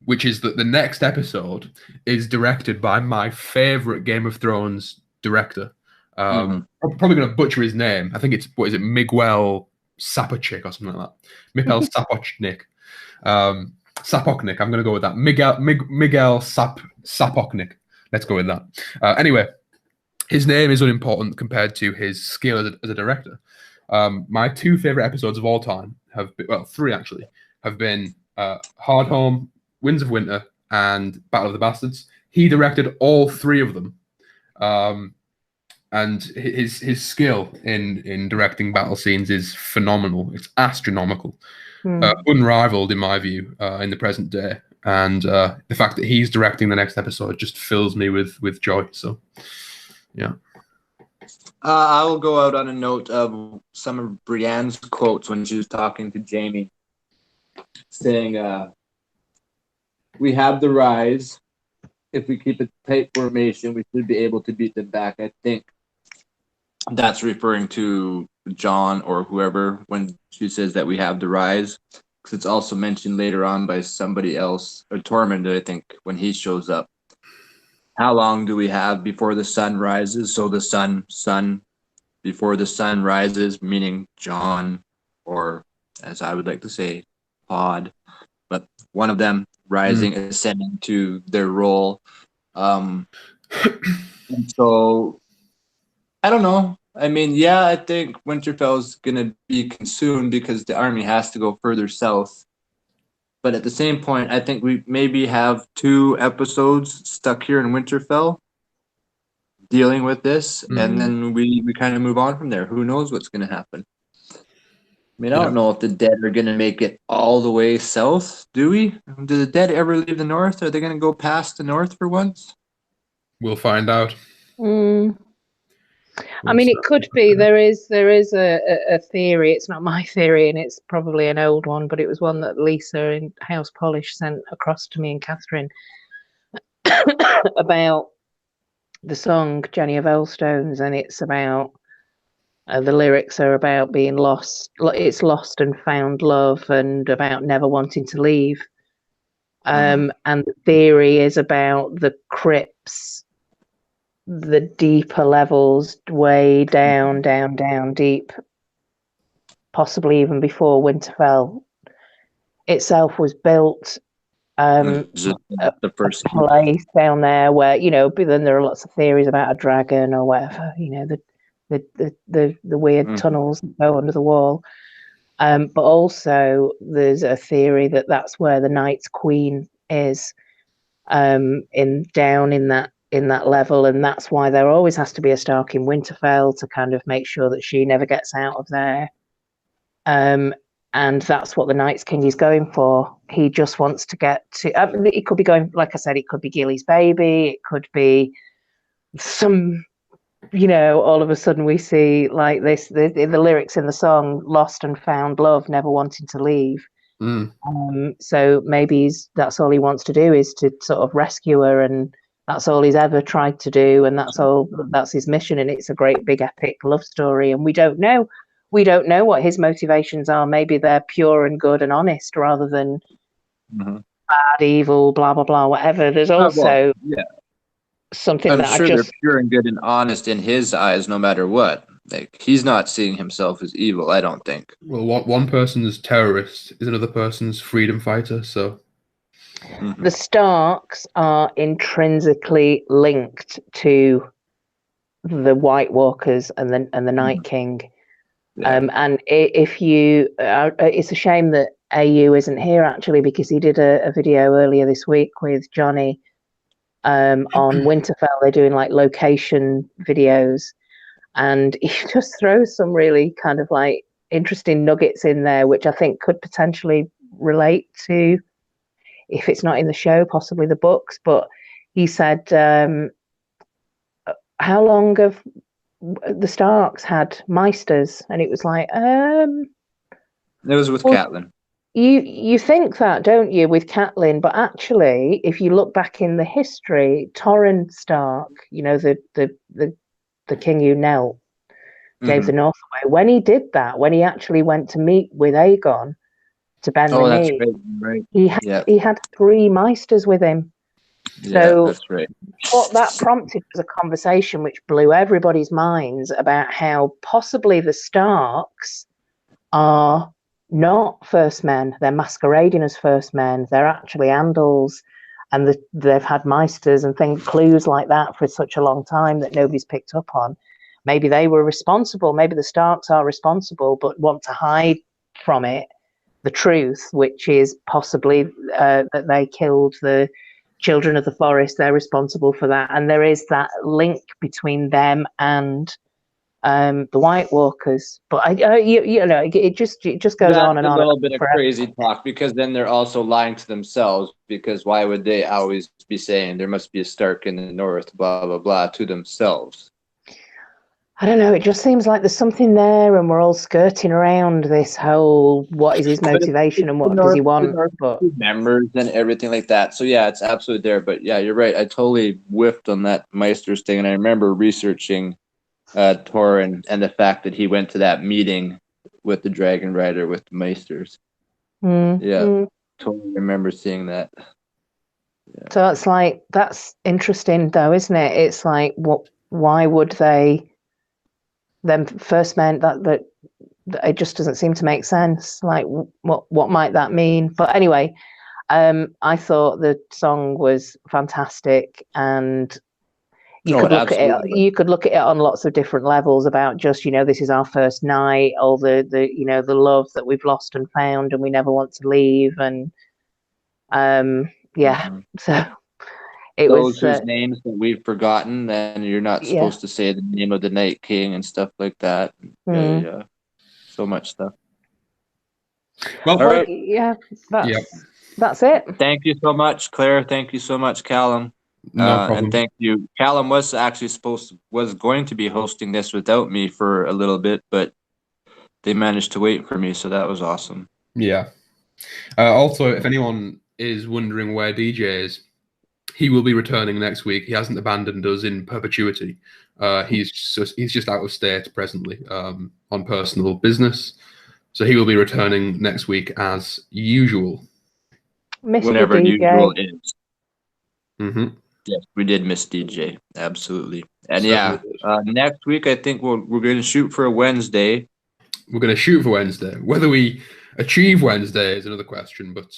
which is that the next episode is directed by my favorite Game of Thrones director. I'm probably going to butcher his name. I think it's, Miguel Sapochnik or something like that. Miguel Sapochnik. Sapochnik. I'm going to go with that. Miguel Sapochnik. Let's go with that. Anyway, his name is unimportant compared to his skill as a director. My two favorite episodes of all time have been, well, three actually, have been Hardhome, Winds of Winter, and Battle of the Bastards. He directed all three of them. And his skill in directing battle scenes is phenomenal. It's astronomical. Unrivaled in my view in the present day, and the fact that he's directing the next episode just fills me with joy. So yeah, I will go out on a note of some of Brienne's quotes when she was talking to Jamie, saying we have the rise. If we keep a tight formation, we should be able to beat them back. I think that's referring to John or whoever when she says that we have the rise, because it's also mentioned later on by somebody else, or Tormund, I think, when he shows up. How long do we have before the sun rises? So the sun before the sun rises, meaning John, or as I would like to say, Pod, but one of them rising, ascending to their role. And so I don't know. I mean, yeah, I think Winterfell's going to be consumed because the army has to go further south. But at the same point, I think we maybe have 2 episodes stuck here in Winterfell dealing with this, and then we kind of move on from there. Who knows what's going to happen? I mean, I don't know if the dead are going to make it all the way south, do we? Do the dead ever leave the north? Are they going to go past the north for once? We'll find out. I mean, it could be. There is a theory. It's not my theory, and it's probably an old one, but it was one that Lisa in House Polish sent across to me and Catherine about the song Jenny of Earlstones, and it's about the lyrics are about being lost. It's lost and found love, and about never wanting to leave. And the theory is about the crypts, the deeper levels, way down deep, possibly even before Winterfell itself was built. The first place down there where, but then there are lots of theories about a dragon or whatever, the weird tunnels that go under the wall. But also there's a theory that that's where the Night's Queen is. in down in that level, and that's why there always has to be a Stark in Winterfell to kind of make sure that she never gets out of there. And that's what the Night's King is going for. He just wants to get to. It could be going, like I said, it could be Gilly's baby. It could be some, all of a sudden we see like this, the lyrics in the song, lost and found love, never wanting to leave. So maybe that's all he wants to do, is to sort of rescue her, and that's all he's ever tried to do, and that's his mission, and it's a great big epic love story, and we don't know what his motivations are. Maybe they're pure and good and honest rather than bad, evil, blah blah blah, whatever. There's also something I'm that sure they're pure and good and honest in his eyes, no matter what. Like, he's not seeing himself as evil, I don't think. Well, one person's terrorist is another person's freedom fighter, so. The Starks are intrinsically linked to the White Walkers and the Night King. And if you, it's a shame that AU isn't here actually, because he did a video earlier this week with Johnny on Winterfell. They're doing like location videos, and he just throws some really kind of like interesting nuggets in there, which I think could potentially relate to, if it's not in the show, possibly the books. But he said, how long have the Starks had Meisters? And it was like, it was with Catelyn. You think that, don't you, with Catelyn? But actually, if you look back in the history, Torrhen Stark, the king who knelt, gave the North away. When he did that, when he actually went to meet with Aegon to bend the knee, right. He had 3 Meisters with him. So that's right. What that prompted was a conversation which blew everybody's minds about how possibly the Starks are not first men. They're masquerading as first men. They're actually Andals, and they've had Meisters and clues like that for such a long time that nobody's picked up on. Maybe they were responsible. Maybe the Starks are responsible, but want to hide from it the truth, which is possibly that they killed the Children of the Forest. They're responsible for that, and there is that link between them and the White Walkers. But it just goes on and on. A little bit of crazy talk, because then they're also lying to themselves, because why would they always be saying there must be a Stark in the north, blah blah blah, to themselves? I don't know. It just seems like there's something there, and we're all skirting around this whole what is his motivation and what does he want. But members and everything like that. So yeah, it's absolutely there. But yeah, you're right. I totally whiffed on that Meisters thing, and I remember researching Torrhen and the fact that he went to that meeting with the Dragon Rider with the Meisters. Totally remember seeing that. Yeah. So it's like, that's interesting though, isn't it? It's like, why would they? Them first men, that it just doesn't seem to make sense. Like, what might that mean? But anyway, I thought the song was fantastic, and you could look at it on lots of different levels about just, this is our first night, all the the love that we've lost and found, and we never want to leave, and so. Those whose names that we've forgotten, then you're not supposed to say the name of the Night King and stuff like that. Yeah. So much stuff. Well, all right. That's it. Thank you so much, Claire. Thank you so much, Calum. No problem. And thank you. Calum was actually was going to be hosting this without me for a little bit, but they managed to wait for me, so that was awesome. Yeah. Also, if anyone is wondering where DJ is, he will be returning next week. He hasn't abandoned us in perpetuity. He's just out of state presently on personal business. So he will be returning next week as usual. Whenever usual is. Yes, we did miss DJ. Absolutely. And next week I think we're going to shoot for a Wednesday. We're going to shoot for Wednesday. Whether we achieve Wednesday is another question, but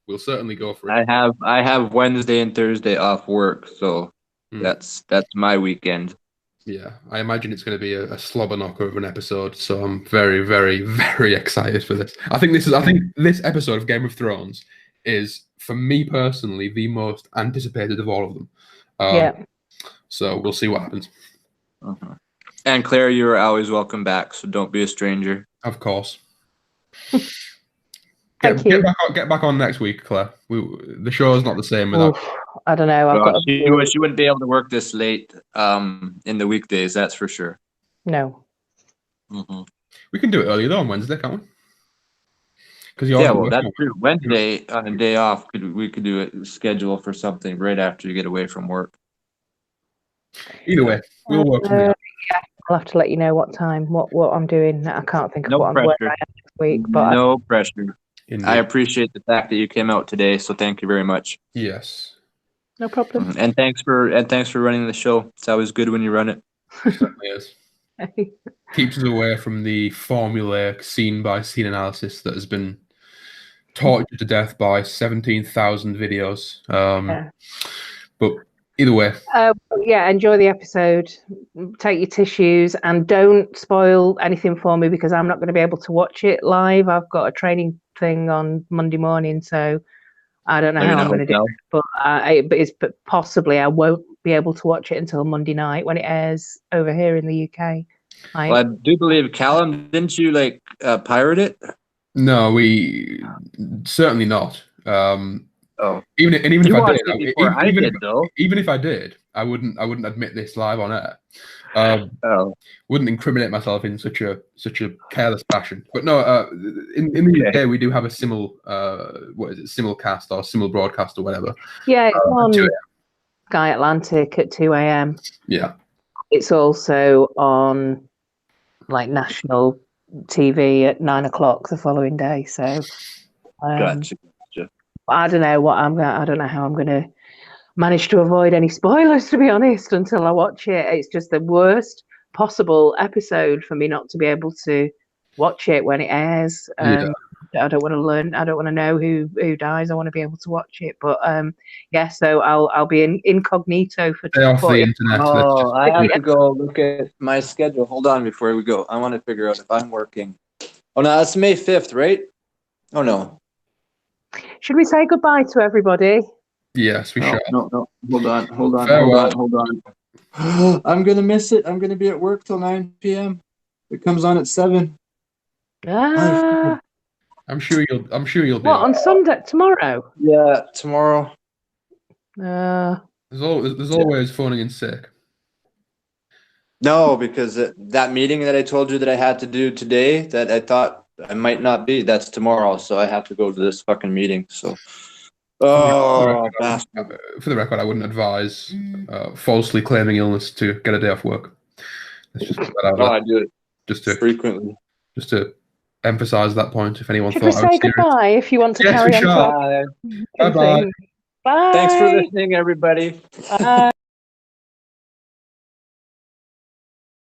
we'll certainly go for it. I have Wednesday and Thursday off work, so that's my weekend. Yeah, I imagine it's going to be a slobber knocker of an episode, so I'm very, very, very excited for this. I think this episode of Game of Thrones is, for me personally, the most anticipated of all of them. Yeah. So we'll see what happens. And Claire, you're always welcome back, so don't be a stranger. Of course. Thank you. Get back on next week, Claire. The show is not the same without. Oof, I don't know. She wouldn't be able to work this late in the weekdays, that's for sure. No. We can do it early though on Wednesday, can't we? Because that's true. Wednesday on a day off, we could do a schedule for something right after you get away from work. Either way, we'll work something out. Yeah, I'll have to let you know what time, what I'm doing. I can't think of what I'm doing next week. But no pressure. Indeed. I appreciate the fact that you came out today, so thank you very much. Yes. No problem. And thanks for running the show. It's always good when you run it. It certainly is. Keeps us away from the formulaic scene-by-scene analysis that has been tortured to death by 17,000 videos. But either way. Yeah, enjoy the episode. Take your tissues and don't spoil anything for me because I'm not going to be able to watch it live. I've got a training thing on Monday morning, so I don't know how I'm going to do it. But possibly I won't be able to watch it until Monday night when it airs over here in the UK. Well, I do believe, Calum, didn't you pirate it? No, we certainly not. Even if I did, I wouldn't admit this live on air. Wouldn't incriminate myself in such a careless fashion. But no, in the UK we do have a simulcast or simul broadcast or whatever. Yeah, it's on Sky Atlantic at 2 a.m. Yeah, it's also on national TV at 9 o'clock the following day. So, gotcha. I don't know I don't know how I'm gonna manage to avoid any spoilers, to be honest, until I watch it. It's just the worst possible episode for me not to be able to watch it when it airs. I don't want to learn. I don't want to know who dies. I want to be able to watch it. But so I'll be incognito for. Stay off the internet. Oh, I have to go look at my schedule. Hold on before we go. I want to figure out if I'm working. Oh no, that's May 5th, right? Oh no. Should we say goodbye to everybody? Yes, we should. No. Hold on. I'm gonna miss it. I'm gonna be at work till 9 p.m. It comes on at 7. I'm sure you'll be. What, on Sunday tomorrow? Yeah, tomorrow. There's always phoning in sick. No, because that meeting that I told you that I had to do today, that I thought I might not be, that's tomorrow, so I have to go to this fucking meeting. So, for the record, I wouldn't advise falsely claiming illness to get a day off work. Let's just put that out there. I do it frequently, just to emphasize that point. If anyone Should thought we say goodbye? If you want to carry on. Bye. Bye. Thanks for listening, everybody. Bye.